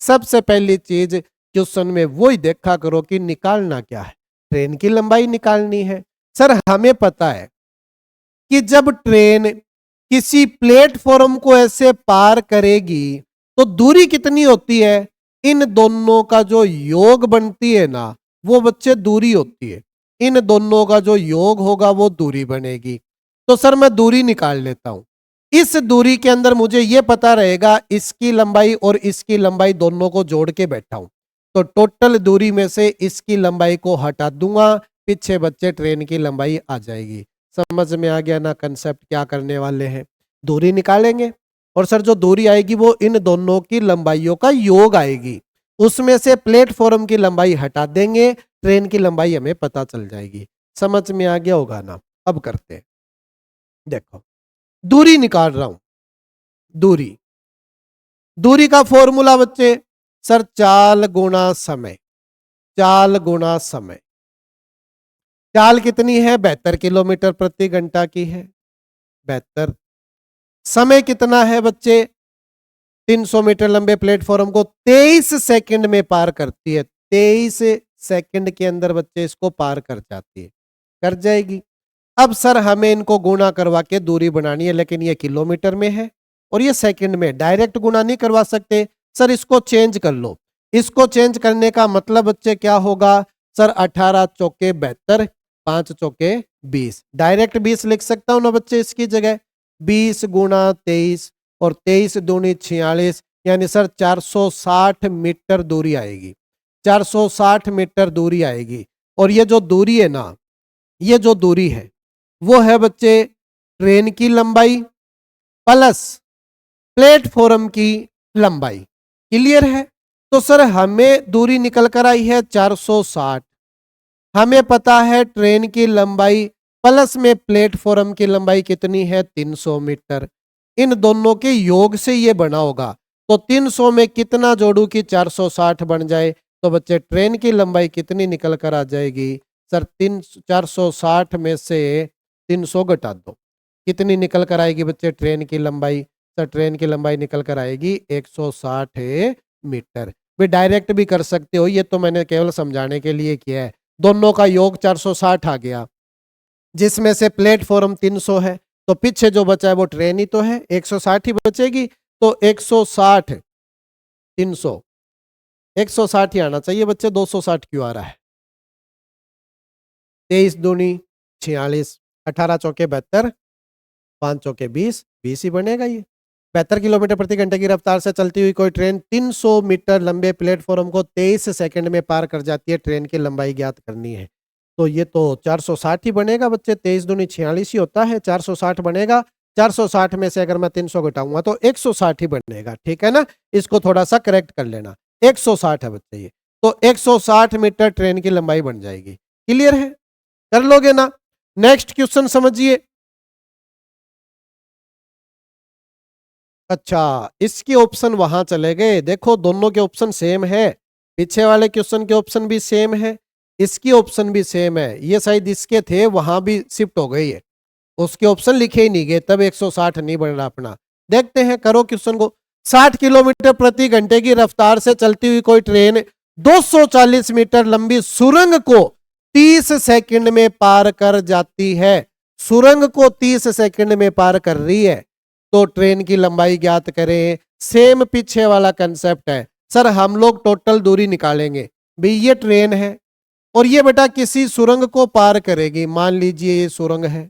सबसे पहली चीज क्वेश्चन में वही देखा करो कि निकालना क्या है, ट्रेन की लंबाई निकालनी है। सर हमें पता है कि जब ट्रेन किसी प्लेटफॉर्म को ऐसे पार करेगी तो दूरी कितनी होती है? इन दोनों का जो योग बनती है ना वो बच्चे दूरी होती है। इन दोनों का जो योग होगा वो दूरी बनेगी। तो सर मैं दूरी निकाल लेता हूं। इस दूरी के अंदर मुझे ये पता रहेगा इसकी लंबाई और इसकी लंबाई दोनों को जोड़ के बैठा हूं, तो टोटल दूरी में से इसकी लंबाई को हटा दूंगा, पीछे बच्चे ट्रेन की लंबाई आ जाएगी। समझ में आ गया ना कंसेप्ट क्या करने वाले हैं? दूरी निकालेंगे और सर जो दूरी आएगी वो इन दोनों की लंबाइयों का योग आएगी। उसमें से प्लेटफॉर्म की लंबाई हटा देंगे, ट्रेन की लंबाई हमें पता चल जाएगी। समझ में आ गया होगा ना? अब करते हैं, देखो दूरी निकाल रहा हूं। दूरी, दूरी का फॉर्मूला बच्चे सर चाल गुणा समय। चाल गुणा समय। चाल कितनी है? 72 किलोमीटर प्रति घंटा की है, 72। समय कितना है बच्चे? 300 मीटर लंबे प्लेटफॉर्म को 23 सेकंड में पार करती है। 23 सेकंड के अंदर बच्चे इसको पार कर जाती है, कर जाएगी। अब सर हमें इनको गुणा करवा के दूरी बनानी है, लेकिन ये किलोमीटर में है और ये सेकंड में। डायरेक्ट गुणा नहीं करवा सकते सर, इसको चेंज कर लो। इसको चेंज करने का मतलब बच्चे क्या होगा? सर 18 चौके 72, 5 चौके 20। डायरेक्ट 20 लिख सकता हूं ना बच्चे इसकी जगह? 20 गुणा 23 और 23 दूनी 46, यानी सर 460 मीटर दूरी आएगी। 460 मीटर दूरी आएगी। और ये जो दूरी है ना, ये जो दूरी है वो है बच्चे ट्रेन की लंबाई प्लस प्लेटफॉर्म की लंबाई। क्लियर है? तो सर हमें दूरी निकल कर आई है 460। हमें पता है ट्रेन की लंबाई प्लस में प्लेटफॉर्म की लंबाई कितनी है? 300 मीटर। इन दोनों के योग से ये बना होगा। तो 300 में कितना जोड़ू कि 460 बन जाए? तो बच्चे ट्रेन की लंबाई कितनी निकल कर आ जाएगी? सर 460 में से 300 घटा दो, कितनी निकल कर आएगी बच्चे ट्रेन की लंबाई? सर ट्रेन की लंबाई निकल कर आएगी 160 मीटर। भी डायरेक्ट भी कर सकते हो, ये तो मैंने केवल समझाने के लिए किया है। दोनों का योग 460 आ गया, जिसमें से प्लेटफॉर्म 300 है, तो पीछे जो बचा है वो ट्रेन ही तो है, 160 ही बचेगी। तो 160 300, 160 ही आना चाहिए बच्चे, 260 क्यों आ रहा है? 23 दूनी 46, 18 चौके 72, 5 चौके 20, 20 ही बनेगा ये। 72 किलोमीटर प्रति घंटे की रफ्तार से चलती हुई कोई ट्रेन 300 मीटर लंबे प्लेटफॉर्म को 23 सेकंड में पार कर जाती है। ट्रेन की लंबाई ज्ञात करनी है। तो ये तो 460 ही बनेगा बच्चे, 23 दूनी 46 ही होता है, 460 बनेगा। 460 में से अगर मैं 300 घटाऊंगा तो 160 ही बनेगा, ठीक है ना। इसको थोड़ा सा करेक्ट कर लेना, 160 है बच्चे ये। तो 160 मीटर ट्रेन की लंबाई बन जाएगी। क्लियर है, कर लोगे ना। नेक्स्ट क्वेश्चन समझिए। अच्छा, इसके ऑप्शन वहां चले गए। देखो दोनों के ऑप्शन सेम है, पीछे वाले क्वेश्चन के ऑप्शन भी सेम है, इसकी ऑप्शन भी सेम है। ये शायद इसके थे, वहां भी शिफ्ट हो गई है, उसके ऑप्शन लिखे ही नहीं गए, तब 160 नहीं बन रहा अपना। देखते हैं, करो क्वेश्चन को। 60 किलोमीटर प्रति घंटे की रफ्तार से चलती हुई कोई ट्रेन 240 मीटर लंबी सुरंग को 30 सेकंड में पार कर जाती है। सुरंग को 30 सेकंड में पार कर रही है, तो ट्रेन की लंबाई ज्ञात करें। सेम पीछे वाला कंसेप्ट है। सर हम लोग टोटल दूरी निकालेंगे। भाई ये ट्रेन है और ये बेटा किसी सुरंग को पार करेगी। मान लीजिए ये सुरंग है,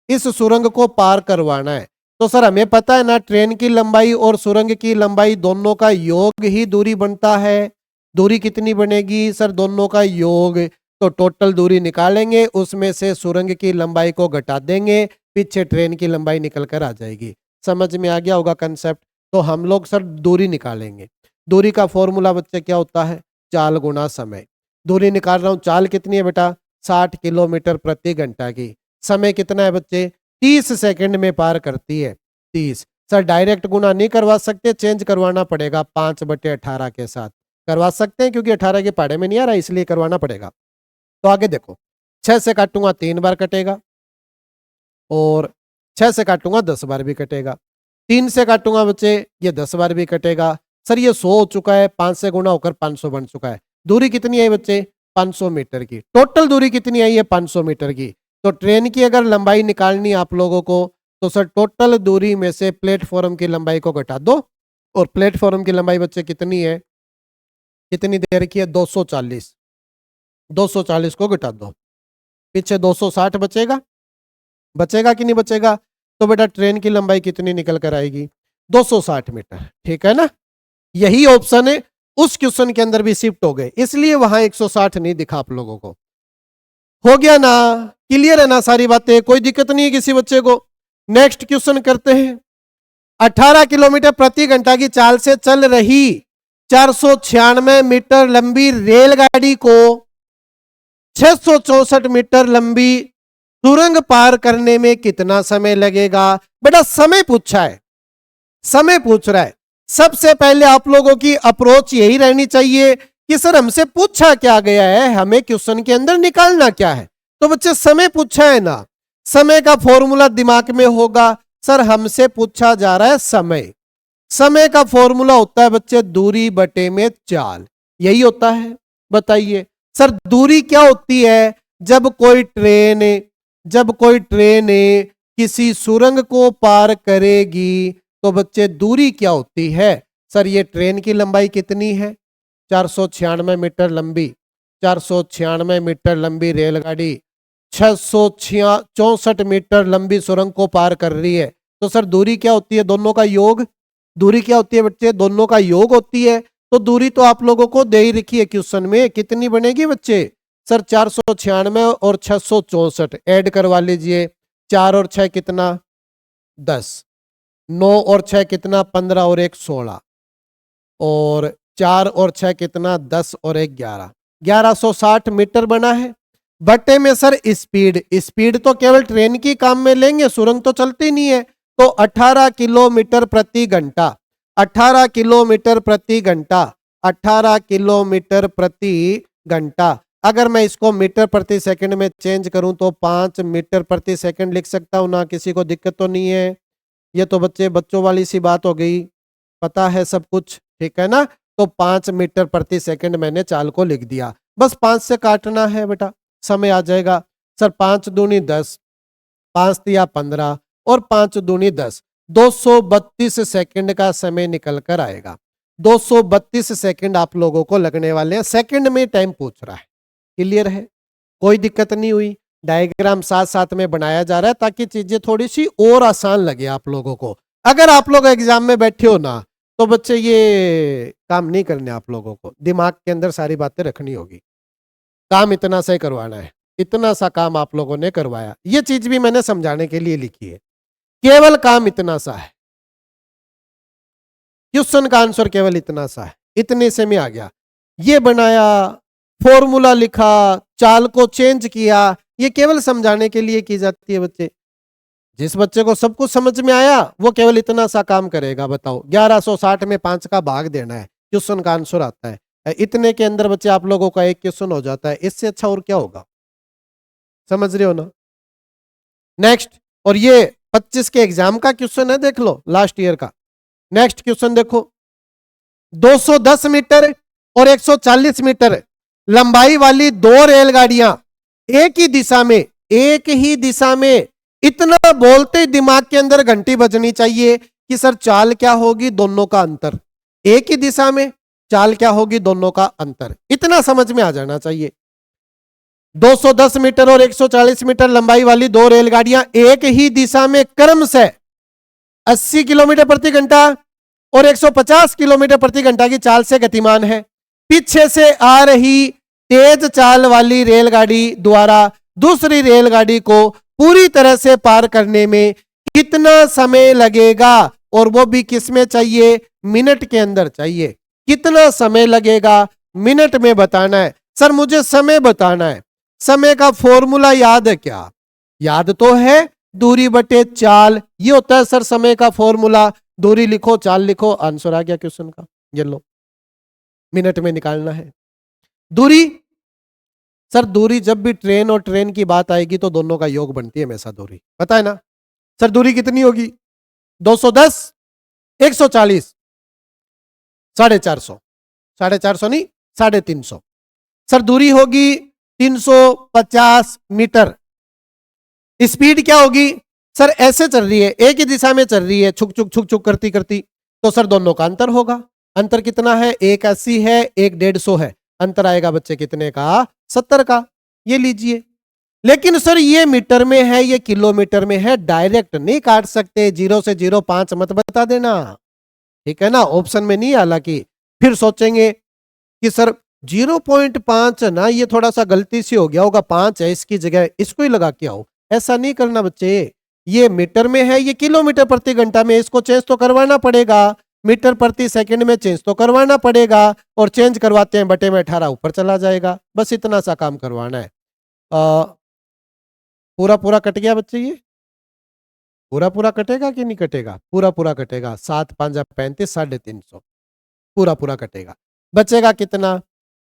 इस सुरंग को पार करवाना है। तो सर हमें पता है ना, ट्रेन की लंबाई और सुरंग की लंबाई दोनों का योग ही दूरी बनता है। दूरी कितनी बनेगी सर? दोनों का योग। तो टोटल दूरी निकालेंगे, उसमें से सुरंग की लंबाई को घटा देंगे, पीछे ट्रेन की लंबाई निकल कर आ जाएगी। समझ में आ गया होगा कंसेप्ट। तो हम लोग सर दूरी निकालेंगे। दूरी का फॉर्मूला बच्चे क्या होता है? चाल गुना समय। दूरी निकाल रहा हूं, चाल कितनी है बेटा? 60 किलोमीटर प्रति घंटा की। समय कितना है बच्चे? 30 सेकंड में पार करती है। 30 सर डायरेक्ट गुना नहीं करवा सकते, चेंज करवाना पड़ेगा 5/18 के साथ। करवा सकते हैं क्योंकि 18 के पहाड़े में नहीं आ रहा, इसलिए करवाना पड़ेगा। तो आगे देखो, 6 से काटूंगा 3 बार कटेगा, और 6 से काटूंगा 10 बार भी कटेगा। 3 से काटूंगा बच्चे, ये 10 बार भी कटेगा। सर ये 100 हो चुका है, 5 से गुना होकर 500 बन चुका है। दूरी कितनी आई बच्चे? 500 मीटर की। टोटल दूरी कितनी आई है? 500 मीटर की। तो ट्रेन की अगर लंबाई निकालनी आप लोगों को, तो सर टोटल दूरी में से प्लेटफॉर्म की लंबाई को घटा दो। और प्लेटफॉर्म की लंबाई बच्चे कितनी है? कितनी देर की है? 240। 240 को घटा दो, पीछे 260 बचेगा। बचेगा कि नहीं बचेगा? तो बेटा ट्रेन की लंबाई कितनी निकल कर आएगी? 260 मीटर, ठीक है ना। यही ऑप्शन है, उस क्वेश्चन के अंदर भी शिफ्ट हो गए, इसलिए वहां 160 नहीं दिखा आप लोगों को। हो गया ना? क्लियर है ना सारी बातें? कोई दिक्कत नहीं है किसी बच्चे को? नेक्स्ट क्वेश्चन करते हैं। 18 किलोमीटर प्रति घंटा की चाल से चल रही 496 मीटर लंबी रेलगाड़ी को 664 मीटर लंबी सुरंग पार करने में कितना समय लगेगा? बेटा समय पूछा है, समय पूछ रहा है। सबसे पहले आप लोगों की अप्रोच यही रहनी चाहिए कि सर हमसे पूछा क्या गया है, हमें क्वेश्चन के अंदर निकालना क्या है। तो बच्चे समय पूछा है ना, समय का फॉर्मूला दिमाग में होगा। सर हमसे पूछा जा रहा है समय। समय का फॉर्मूला होता है बच्चे दूरी बटे में चाल, यही होता है। बताइए सर दूरी क्या होती है? जब कोई ट्रेन किसी सुरंग को पार करेगी तो बच्चे दूरी क्या होती है? सर ये ट्रेन की लंबाई कितनी है? 496 मीटर लंबी। 496 मीटर लंबी रेलगाड़ी 664 मीटर लंबी सुरंग को पार कर रही है। तो सर दूरी क्या होती है? दोनों का योग। दूरी क्या होती है बच्चे? दोनों का योग होती है। तो दूरी तो आप लोगों को दे ही रखी है क्वेश्चन में, कितनी बनेगी बच्चे? सर 496 और 664 ऐड करवा लीजिए। 4 और 6 कितना? 10। 9 और 6 कितना? 15 और 1 16। और 4 और 6 कितना? 10 और 1 11। 1160 मीटर बना है। बटे में सर स्पीड। स्पीड तो केवल ट्रेन की काम में लेंगे, सुरंग तो चलती नहीं है। तो 18 किलोमीटर प्रति घंटा। 18 किलोमीटर प्रति घंटा। 18 किलोमीटर प्रति घंटा। अगर मैं इसको मीटर प्रति सेकंड में चेंज करूं तो 5 मीटर प्रति सेकंड लिख सकता हूं ना, किसी को दिक्कत तो नहीं है? ये तो बच्चों वाली सी बात हो गई, पता है सब कुछ, ठीक है ना। तो 5 मीटर प्रति सेकंड मैंने चाल को लिख दिया। बस 5 से काटना है बेटा, समय आ जाएगा। सर 5 दूनी 10, 5 तिया 15 और 5 दूनी 10, 232 सेकंड का समय निकल कर आएगा। 232 सेकंड आप लोगों को लगने वाले हैं। सेकंड में टाइम पूछ रहा है। क्लियर है? कोई दिक्कत नहीं हुई। डायग्राम साथ साथ में बनाया जा रहा है ताकि चीजें थोड़ी सी और आसान लगे आप लोगों को। अगर आप लोग एग्जाम में बैठे हो ना तो बच्चे ये काम नहीं करने, आप लोगों को दिमाग के अंदर सारी बातें रखनी होगी। काम इतना सा ही करवाना है, इतना सा काम आप लोगों ने करवाया। ये चीज भी मैंने समझाने के लिए लिखी है, केवल काम इतना सा है। क्वेश्चन का आंसर केवल इतना सा है, इतने से में आ गया। ये बनाया, फॉर्मूला लिखा, चाल को चेंज किया, ये केवल समझाने के लिए की जाती है बच्चे। जिस बच्चे को सब कुछ समझ में आया वो केवल इतना सा काम करेगा। बताओ 1160 में 5 का भाग देना है, क्वेश्चन का आंसर आता है। इतने के अंदर बच्चे आप लोगों का एक क्वेश्चन हो जाता है, इससे अच्छा और क्या होगा? समझ रहे हो ना? नेक्स्ट, और ये 25 के एग्जाम का क्वेश्चन है, देख लो लास्ट ईयर का। नेक्स्ट क्वेश्चन देखो, 210 मीटर और 140 मीटर लंबाई वाली दो रेलगाड़ियां एक ही दिशा में इतना बोलते ही दिमाग के अंदर घंटी बजनी चाहिए कि सर चाल क्या होगी दोनों का अंतर। एक ही दिशा में चाल क्या होगी दोनों का अंतर, इतना समझ में आ जाना चाहिए। 210 मीटर और 140 मीटर लंबाई वाली दो रेलगाड़ियां एक ही दिशा में क्रमशः 80 किलोमीटर प्रति घंटा और 150 किलोमीटर प्रति घंटा की चाल से गतिमान है। पीछे से आ रही तेज चाल वाली रेलगाड़ी द्वारा दूसरी रेलगाड़ी को पूरी तरह से पार करने में कितना समय लगेगा, और वो भी किसमें चाहिए? मिनट के अंदर चाहिए। कितना समय लगेगा मिनट में बताना है। सर मुझे समय बताना है, समय का फॉर्मूला याद है क्या? याद तो है, दूरी बटे चाल, ये होता है सर समय का फॉर्मूला। दूरी लिखो, चाल लिखो, आंसर आ गया क्वेश्चन का। ये लो, मिनट में निकालना है दूरी। सर दूरी जब भी ट्रेन और ट्रेन की बात आएगी तो दोनों का योग बनती है हमेशा दूरी, पता है ना? सर दूरी कितनी होगी? 210, 140, 450, 450 नहीं 350। सर दूरी होगी 350 मीटर। स्पीड क्या होगी? सर ऐसे चल रही है, एक ही दिशा में चल रही है, छुक छुक छुक छुक करती करती, तो सर दोनों का अंतर होगा। अंतर कितना है? एक 80 है, एक 150 है। अंतर आएगा बच्चे कितने का? 70 का। ये लीजिए। लेकिन सर ये मीटर में है, ये किलोमीटर में है, डायरेक्ट नहीं काट सकते। 0 से 0.5 मत बता देना, ठीक है ना? ऑप्शन में नहीं। हालांकि फिर सोचेंगे कि सर 0.5 ना, ये थोड़ा सा गलती से हो गया होगा, 5 है इसकी जगह, इसको ही लगा के आओ। ऐसा नहीं करना बच्चे। ये मीटर में है, ये किलोमीटर प्रति घंटा में, इसको चेंज तो करवाना पड़ेगा। मीटर प्रति सेकंड में चेंज तो करवाना पड़ेगा, और चेंज करवाते हैं बटे में 18 ऊपर चला जाएगा। बस इतना सा काम करवाना है। पूरा पूरा कट गया बच्चे, ये पूरा पूरा कटेगा कि नहीं कटेगा? पूरा पूरा कटेगा। 7 5 35, 350 पूरा पूरा कटेगा। बचेगा कितना?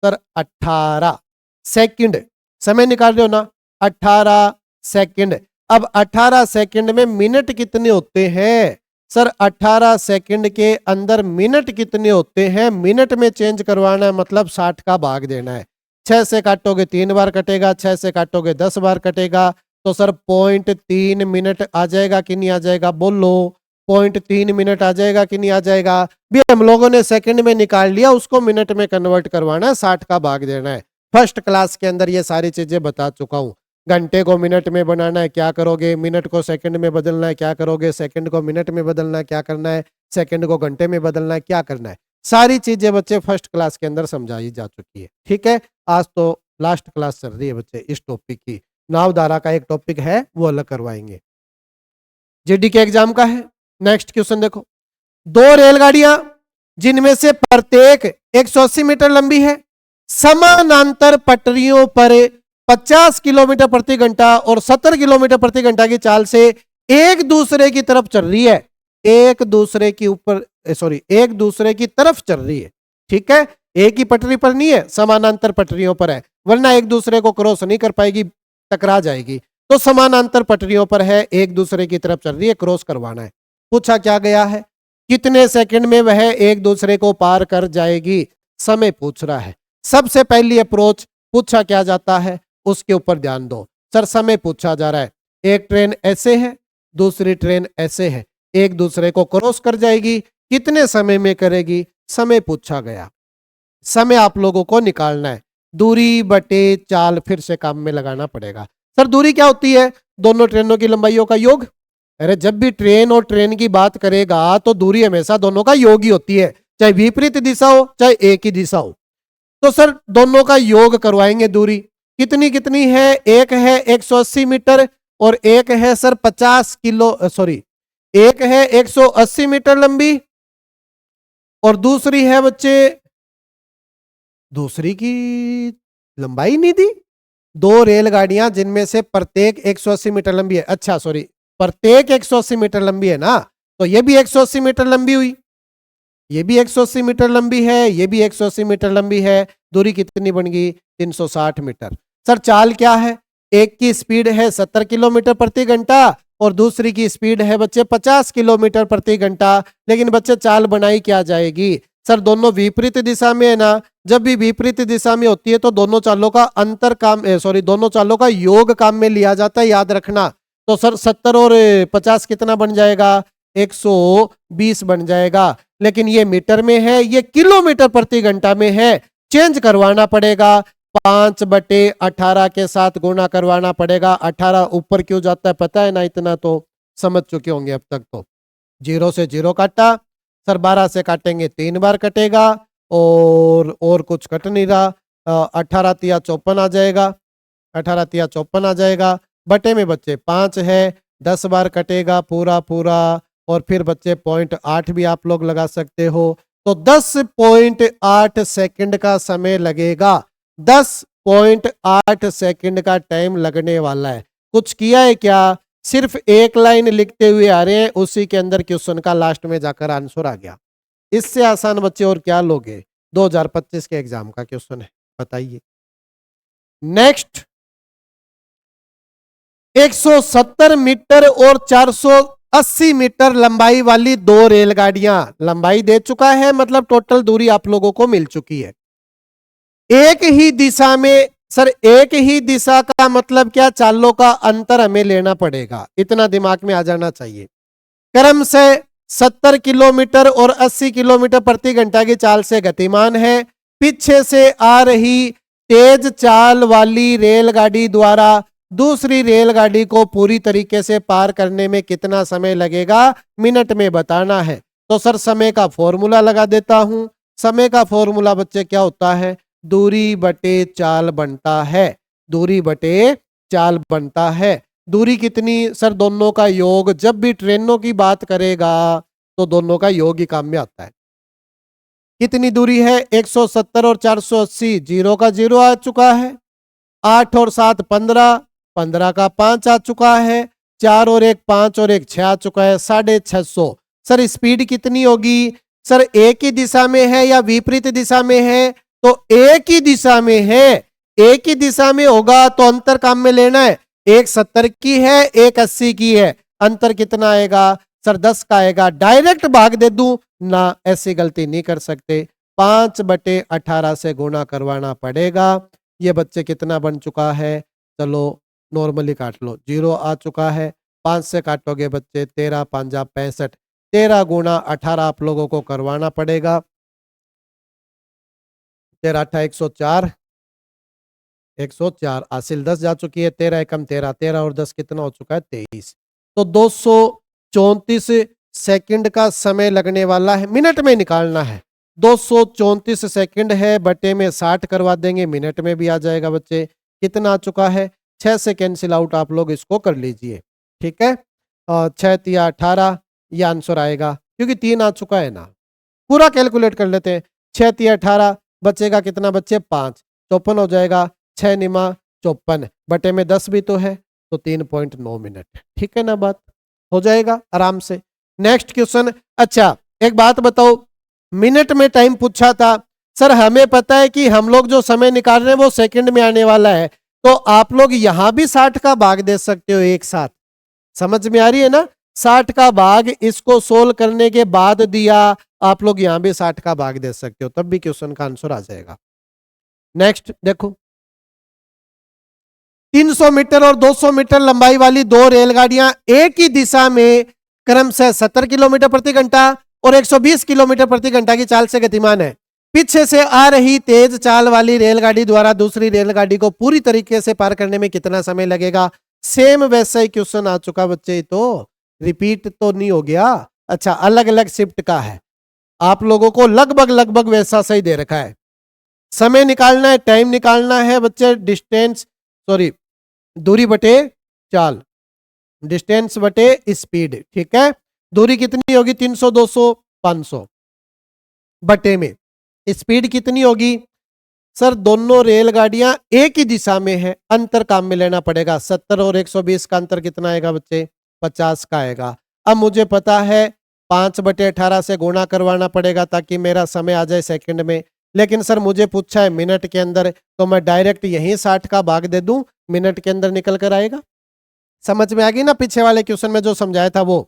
Sir 18 second. समय निकाल रहे हो ना? 18 सेकंड। अब 18 सेकंड में मिनट कितने होते हैं? सर 18 सेकंड के अंदर मिनट कितने होते हैं? मिनट में चेंज करवाना है, मतलब 60 का भाग देना है। 6 से काटोगे 3 बार कटेगा, 6 से काटोगे 10 बार कटेगा, तो सर 0.3 मिनट आ जाएगा कि नहीं आ जाएगा? बोलो 0.3 मिनट आ जाएगा कि नहीं आ जाएगा? भी हम लोगों ने सेकंड में निकाल लिया, उसको मिनट में कन्वर्ट करवाना है, 60 का भाग देना है। फर्स्ट क्लास के अंदर ये सारी चीजें बता चुका हूं। घंटे को मिनट में बनाना है, क्या करोगे? मिनट को सेकंड में बदलना है, क्या करोगे? सेकंड को मिनट में बदलना है, क्या करना है? सेकंड को घंटे में बदलना है, क्या करना है? सारी चीजें बच्चे फर्स्ट क्लास के अंदर समझाई जा चुकी है, ठीक है? आज तो लास्ट क्लास चल रही है बच्चे इस टॉपिक की। नावधारा का एक टॉपिक है, वो अलग करवाएंगे। जीडी के एग्जाम का है। नेक्स्ट क्वेश्चन देखो, दो रेलगाड़ियां जिनमें से प्रत्येक 180 मीटर लंबी है, समानांतर पटरियों पर 50 किलोमीटर प्रति घंटा और 70 किलोमीटर प्रति घंटा की चाल से एक दूसरे की तरफ चल रही है। एक दूसरे की तरफ चल रही है, ठीक है? एक ही पटरी पर नहीं है, समानांतर पटरियों पर है, वरना एक दूसरे को क्रॉस नहीं कर पाएगी, टकरा जाएगी। तो समानांतर पटरियों पर है, एक दूसरे की तरफ चल रही है, क्रॉस करवाना है। पूछा क्या गया है? कितने सेकंड में वह एक दूसरे को पार कर जाएगी? समय पूछ रहा है। सबसे पहली अप्रोच पूछा क्या जाता है, उसके ऊपर ध्यान दो। सर समय पूछा जा रहा है, एक ट्रेन ऐसे है, दूसरी ट्रेन ऐसे है, एक दूसरे को क्रॉस कर जाएगी, कितने समय में करेगी? समय पूछा गया। समय आप लोगों को निकालना है। दूरी बटे चाल फिर से काम में लगाना पड़ेगा। सर दूरी क्या होती है? दोनों ट्रेनों की लंबाइयों का योग। अरे जब भी ट्रेन और ट्रेन की बात करेगा तो दूरी हमेशा दोनों का योग ही होती है, चाहे विपरीत दिशा हो चाहे एक ही दिशा हो। तो सर दोनों का योग करवाएंगे। दूरी कितनी कितनी है? एक है 180 मीटर और एक है सर 50 किलो सॉरी एक है 180 मीटर लंबी और दूसरी है बच्चे, दूसरी की लंबाई नहीं दी। दो रेलगाड़ियां जिनमें से प्रत्येक 180 मीटर लंबी है। अच्छा सॉरी, प्रत्येक 180 मीटर लंबी है ना, तो ये भी 180 मीटर लंबी हुई, ये भी 180 मीटर लंबी है, ये भी 180 मीटर लंबी है। दूरी कितनी बन गई? 360 मीटर। सर चाल क्या है? एक की स्पीड है 70 किलोमीटर प्रति घंटा और दूसरी की स्पीड है बच्चे 50 किलोमीटर प्रति घंटा। लेकिन बच्चे चाल बनाई क्या जाएगी? सर दोनों विपरीत दिशा में है ना, जब भी विपरीत दिशा में होती है तो दोनों चालों का अंतर काम दोनों चालों का योग काम में लिया जाता है, याद रखना। तो सर 70 और 50 कितना बन जाएगा? 120 बन जाएगा। लेकिन ये मीटर में है, ये किलोमीटर प्रति घंटा में है, चेंज करवाना पड़ेगा। 5/18 के साथ गुणा करवाना पड़ेगा। 18 ऊपर क्यों जाता है पता है ना, इतना तो समझ चुके होंगे अब तक। तो 0 से 0 काटा, सर 12 से काटेंगे 3 बार कटेगा और कुछ कट नहीं रहा। 18 तिया 54 आ जाएगा, 18 तिया 54 आ जाएगा। बटे में बच्चे 5 है, 10 बार कटेगा पूरा पूरा और फिर बच्चे 0.8 भी आप लोग लगा सकते हो। तो 10.8 सेकंड का समय लगेगा। 10.8 सेकंड का टाइम लगने वाला है। कुछ किया है क्या? सिर्फ एक लाइन लिखते हुए आ रहे हैं, उसी के अंदर क्वेश्चन का लास्ट में जाकर आंसर आ गया। इससे आसान बच्चे और क्या लोगे? 2025 के एग्जाम का क्वेश्चन है, बताइए। नेक्स्ट 170 मीटर और 480 मीटर लंबाई वाली दो रेलगाड़ियां, लंबाई दे चुका है मतलब टोटल दूरी आप लोगों को मिल चुकी है। एक ही दिशा में, सर एक ही दिशा का मतलब क्या? चालों का अंतर हमें लेना पड़ेगा, इतना दिमाग में आ जाना चाहिए। क्रम से 70 किलोमीटर और 80 किलोमीटर प्रति घंटा की चाल से गतिमान है। पीछे से आ रही तेज चाल वाली रेलगाड़ी द्वारा दूसरी रेलगाड़ी को पूरी तरीके से पार करने में कितना समय लगेगा? मिनट में बताना है। तो सर समय का फॉर्मूला लगा देता हूं। समय का फॉर्मूला बच्चे क्या होता है? दूरी बटे चाल बनता है, दूरी बटे चाल बनता है। दूरी कितनी? सर दोनों का योग। जब भी ट्रेनों की बात करेगा तो दोनों का योग ही काम में आता है। कितनी दूरी है? 170 और 480, 0 का 0 आ चुका है। 8 और 7 15, 15 का 5 आ चुका है। 4 और 1 5 और 1 6 आ चुका है, 650। सर स्पीड कितनी होगी? सर एक ही दिशा में है या विपरीत दिशा में है? तो एक ही दिशा में है। एक ही दिशा में होगा तो अंतर काम में लेना है। एक 70 की है, एक 80 की है, अंतर कितना आएगा? सर 10 का आएगा। डायरेक्ट भाग दे दूं ना, ऐसी गलती नहीं कर सकते। 5/18 से गुणा करवाना पड़ेगा। ये बच्चे कितना बन चुका है? चलो नॉर्मली काट लो, 0 आ चुका है। 5 से काटोगे बच्चे 13 5 65, 13 गुणा 18 आप लोगों को करवाना पड़ेगा। 13 8 104, 104 हासिल 10 जा चुकी है। 13 एकम 13, 13 और 10 कितना हो चुका है? 23। तो 234 सेकंड का समय लगने वाला है, मिनट में निकालना है। 234 सेकंड है, बटे में 60 करवा देंगे, मिनट में भी आ जाएगा बच्चे। कितना आ चुका है? 6 से कैंसिल आउट आप लोग इसको कर लीजिए, ठीक है। 6 तिया 18 ये आंसर आएगा, क्योंकि 3 आ चुका है ना। पूरा कैलकुलेट कर लेते हैं। 6 तिया 18 बचेगा कितना बच्चे? 5, 54 हो जाएगा। 6 निमा 54, बटे में 10 भी तो है, तो 3.9 मिनट, ठीक है ना। बात हो जाएगा आराम से। Next question. अच्छा एक बात बताओ, मिनट में टाइम पूछा था। सर हमें पता है कि हम लोग जो समय निकाल रहे हैं वो सेकंड में आने वाला है, तो आप लोग यहां भी 60 का भाग दे सकते हो एक साथ। समझ में आ रही है ना? 60 का भाग इसको सोल्व करने के बाद दिया, आप लोग यहां भी 60 का भाग दे सकते हो, तब भी क्वेश्चन का आंसर आ जाएगा। नेक्स्ट देखो, 300 मीटर और 200 मीटर लंबाई वाली दो रेलगाड़ियां एक ही दिशा में क्रम से 70 किलोमीटर प्रति घंटा और 120 किलोमीटर प्रति घंटा की चाल से गतिमान है। पीछे से आ रही तेज चाल वाली रेलगाड़ी द्वारा दूसरी रेलगाड़ी को पूरी तरीके से पार करने में कितना समय लगेगा। सेम वैसा ही क्वेश्चन आ चुका बच्चे, तो रिपीट तो नहीं हो गया। अच्छा, अलग अलग शिफ्ट का है, आप लोगों को लगभग लगभग वैसा सही दे रखा है। समय निकालना है, टाइम निकालना है बच्चे, डिस्टेंस सॉरी दूरी बटे चाल, डिस्टेंस बटे स्पीड। ठीक है, दूरी कितनी होगी 300 200 500 बटे में स्पीड कितनी होगी। सर दोनों रेलगाड़ियां एक ही दिशा में है, अंतर काम में लेना पड़ेगा। 70 और 120 का अंतर कितना आएगा बच्चे, 50 का आएगा। अब मुझे पता है 5/18 से गुणा करवाना पड़ेगा ताकि मेरा समय आ जाए सेकंड में, लेकिन सर मुझे पूछा है मिनट के अंदर, तो मैं डायरेक्ट यहीं 60 का भाग दे दूं, मिनट के अंदर निकल कर आएगा। समझ में आ गई ना पीछे वाले क्वेश्चन में जो समझाया था वो।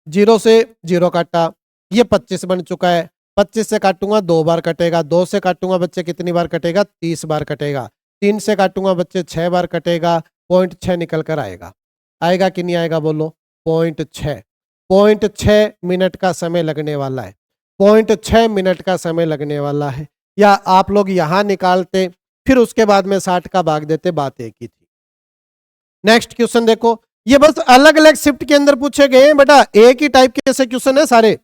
0 से 0 काटा, ये 25 बन चुका है। 25 से काटूंगा 2 बार कटेगा, 2 से काटूंगा बच्चे कितनी बार कटेगा, 30 बार कटेगा। 3 से काटूंगा बच्चे 6 बार कटेगा, 0.6 निकल कर आएगा। आएगा कि नहीं आएगा बोलो, 0.6। 0.6 मिनट का समय लगने वाला है, 0.6 मिनट का समय लगने वाला है। या आप लोग यहां निकालते फिर उसके बाद में 60 का भाग देते, बात एक ही थी। नेक्स्ट क्वेश्चन देखो, ये बस अलग अलग शिफ्ट के अंदर पूछे गए हैं बेटा, एक ही टाइप के ऐसे क्वेश्चन है सारे।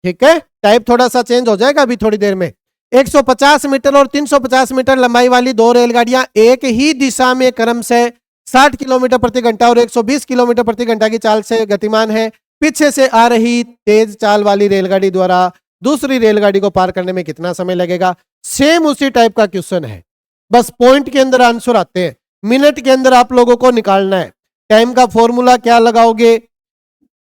ठीक है, टाइप थोड़ा सा चेंज हो जाएगा अभी थोड़ी देर में। 150 मीटर और 350 मीटर लंबाई वाली दो रेलगाड़ियां एक ही दिशा में क्रम से 60 किलोमीटर प्रति घंटा और 120 किलोमीटर प्रति घंटा की चाल से गतिमान है। पीछे से आ रही तेज चाल वाली रेलगाड़ी द्वारा दूसरी रेलगाड़ी को पार करने में कितना समय लगेगा। सेम उसी टाइप का क्वेश्चन है, बस पॉइंट के अंदर आंसर आते हैं, मिनट के अंदर आप लोगों को निकालना है। टाइम का फॉर्मूला क्या लगाओगे,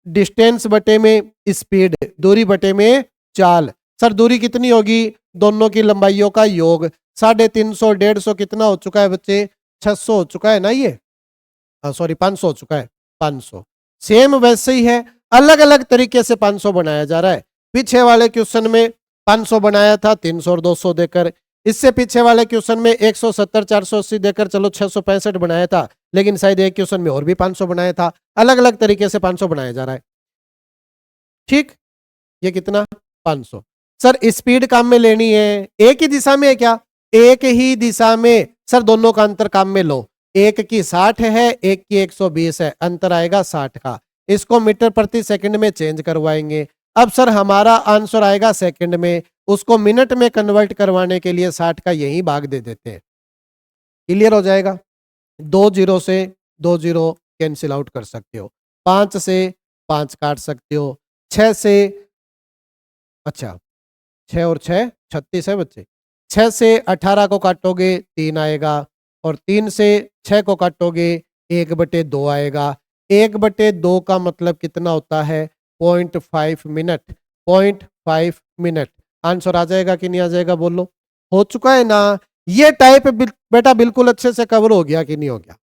डिस्टेंस बटे में स्पीड, दूरी बटे में चाल। सर दूरी कितनी होगी, दोनों की लंबाइयों का योग। 350 150 कितना हो चुका है बच्चे, 600 हो चुका है ना, ये सॉरी 500 हो चुका है, 500। सेम वैसे ही है, अलग अलग तरीके से 500 बनाया जा रहा है। पीछे वाले क्वेश्चन में 500 बनाया था 300 और 200 देकर, इससे पीछे वाले क्वेश्चन में 170 480 देकर चलो 665 बनाया था, लेकिन शायद एक क्वेश्चन में और भी 500 बनाया था। अलग अलग तरीके से 500 बनाया जा रहा है। ठीक, ये कितना 500। सर स्पीड काम में लेनी है, एक ही दिशा में है क्या, एक ही दिशा में। सर दोनों का अंतर काम में लो, एक की 60 है, एक की 120 है, अंतर आएगा 60 का। इसको मीटर प्रति सेकंड में चेंज करवाएंगे। अब सर हमारा आंसर आएगा सेकंड में, उसको मिनट में कन्वर्ट करवाने के लिए 60 का यही भाग दे देते हैं, क्लियर हो जाएगा। 2 0 से 2 0 कैंसिल आउट कर सकते हो, 5 से 5 काट सकते हो, 6 से, अच्छा 6 और 6 36 है बच्चे, 6 से 18 को काटोगे 3 आएगा, और 3 से 6 को काटोगे 1/2 आएगा। 1/2 का मतलब कितना होता है, 0.5 मिनट, 0.5 मिनट। आंसर आ जाएगा कि नहीं आ जाएगा बोलो, हो चुका है ना। ये टाइप बेटा बिल्कुल अच्छे से कवर हो गया कि नहीं हो गया,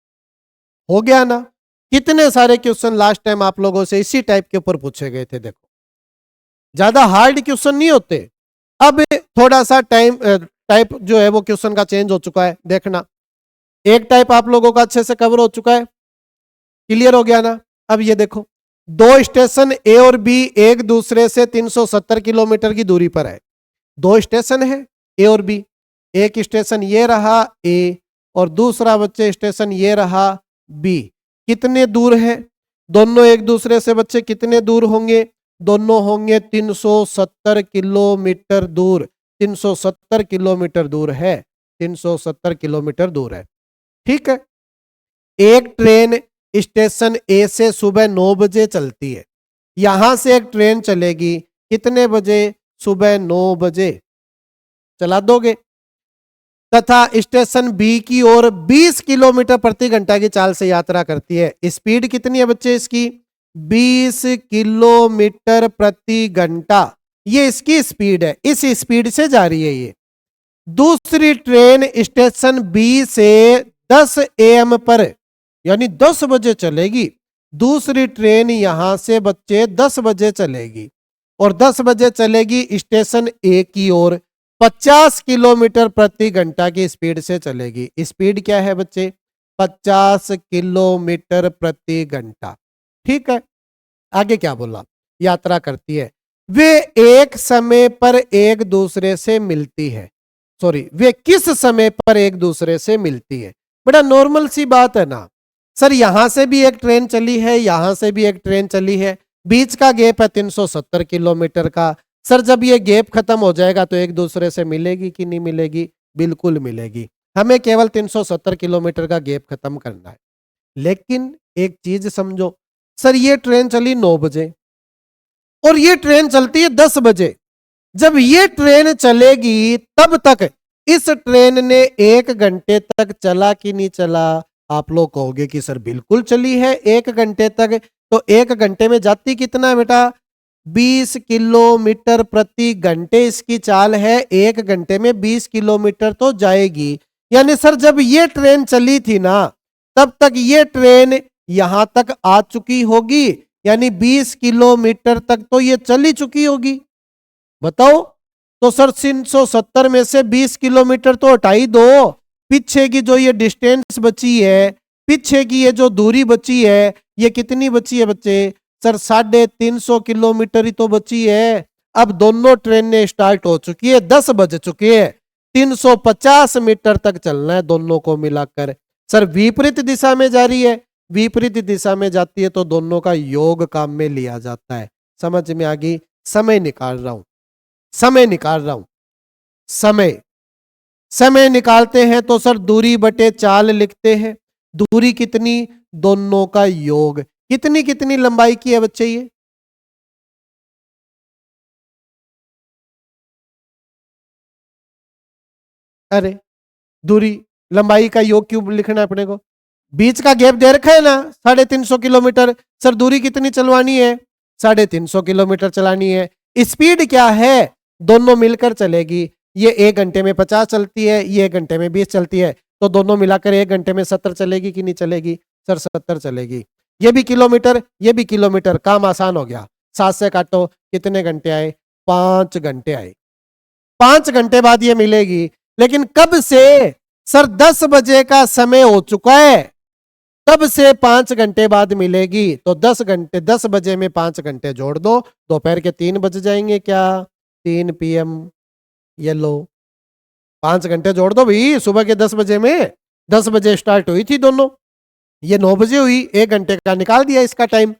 हो गया ना। कितने सारे क्वेश्चन लास्ट टाइम आप लोगों से इसी टाइप के ऊपर पूछे गए थे, देखो ज्यादा हार्ड क्वेश्चन नहीं होते। अब थोड़ा सा टाइप जो है वो क्वेश्चन का चेंज हो चुका है, देखना एक टाइप आप लोगों का अच्छे से कवर हो चुका है, क्लियर हो गया ना। अब ये देखो, दो स्टेशन ए और बी एक दूसरे से 370 किलोमीटर की दूरी पर है। दो स्टेशन है ए और बी, एक स्टेशन ये रहा ए और दूसरा बच्चे स्टेशन ये रहा बी। कितने दूर है, दोनों एक दूसरे से बच्चे कितने दूर होंगे, दोनों होंगे 370 किलोमीटर दूर। 370 किलोमीटर दूर है, 370 किलोमीटर दूर है। ठीक है, एक ट्रेन स्टेशन ए से सुबह 9 बजे चलती है, यहां से एक ट्रेन चलेगी कितने बजे, सुबह 9 बजे चला दोगे, तथा स्टेशन बी की ओर 20 किलोमीटर प्रति घंटा की चाल से यात्रा करती है। स्पीड कितनी है बच्चे इसकी, 20 किलोमीटर प्रति घंटा, ये इसकी स्पीड है, इस स्पीड से जा रही है ये। दूसरी ट्रेन स्टेशन बी से 10 AM पर यानी 10 बजे चलेगी। दूसरी ट्रेन यहां से बच्चे 10 बजे चलेगी और 10 बजे चलेगी स्टेशन ए की ओर, 50 किलोमीटर प्रति घंटा की स्पीड से चलेगी। स्पीड क्या है बच्चे, 50 किलोमीटर प्रति घंटा। ठीक है, आगे क्या बोला, यात्रा करती है। वे एक समय पर एक दूसरे से मिलती है। सॉरी, वे किस समय पर एक दूसरे से मिलती है। बड़ा नॉर्मल सी बात है ना। सर यहां से भी एक ट्रेन चली है, यहां से भी एक ट्रेन चली है, बीच का गैप है 370 किलोमीटर का। सर जब ये गैप खत्म हो जाएगा तो एक दूसरे से मिलेगी कि नहीं मिलेगी? बिल्कुल मिलेगी। हमें केवल 370 किलोमीटर का गैप खत्म करना है। लेकिन एक चीज समझो, सर ये ट्रेन चली 9 बजे और ये ट्रेन चलती है 10 बजे। जब ये ट्रेन चलेगी तब तक इस ट्रेन ने 1 घंटे तक चला कि नहीं चला? आप लोग कहोगे कि सर बिल्कुल चली है 1 घंटे तक। तो 1 घंटे में जाती कितना है बेटा? 20 किलोमीटर प्रति घंटे इसकी चाल है। 1 घंटे में 20 किलोमीटर तो जाएगी। यानी सर जब ये ट्रेन चली थी ना, तब तक ये ट्रेन यहां तक आ चुकी होगी, यानी 20 किलोमीटर तक तो ये चली चुकी होगी। बताओ, तो सर 370 में से 20 किलोमीटर तो हटा ही दो। पीछे की जो ये डिस्टेंस बची है, पीछे की ये जो दूरी बची है, ये कितनी बची है बच्चे? सर 350 किलोमीटर ही तो बची है। अब दोनों ट्रेनें स्टार्ट हो चुकी है, 10 बज चुके हैं। 350 मीटर तक चलना है दोनों को मिलाकर। सर विपरीत दिशा में जा रही है, विपरीत दिशा में जाती है तो दोनों का योग काम में लिया जाता है। समझ में आ गई? समय निकाल रहा हूं, समय निकाल रहा हूं। समय समय निकालते हैं तो सर दूरी बटे चाल लिखते हैं। दूरी कितनी? दोनों का योग। कितनी कितनी लंबाई की है बच्चे ये? अरे दूरी लंबाई का योग क्यों लिखना है अपने को? बीच का गैप दे रखा है ना 350 किलोमीटर। सर दूरी कितनी चलवानी है? 350 किलोमीटर चलानी है। स्पीड क्या है? दोनों मिलकर चलेगी। ये 1 घंटे में 50 चलती है, ये 1 घंटे में 20 चलती है, तो दोनों मिलाकर 1 घंटे में 70 चलेगी कि नहीं चलेगी? सर 70 चलेगी। ये भी किलोमीटर, ये भी किलोमीटर, काम आसान हो गया। 7 से काटो, कितने घंटे आए? 5 घंटे आए। 5 घंटे बाद ये मिलेगी। लेकिन कब से? सर 10 बजे का समय हो चुका है, तब से 5 घंटे बाद मिलेगी। तो 10 घंटे, 10 बजे में 5 घंटे जोड़ दो, दोपहर के 3 बज जाएंगे क्या? 3 PM। ये लो, 5 घंटे जोड़ दो भाई। सुबह के 10 बजे में, 10 बजे स्टार्ट हुई थी दोनों, ये 9 बजे हुई। 1 घंटे का निकाल दिया इसका टाइम।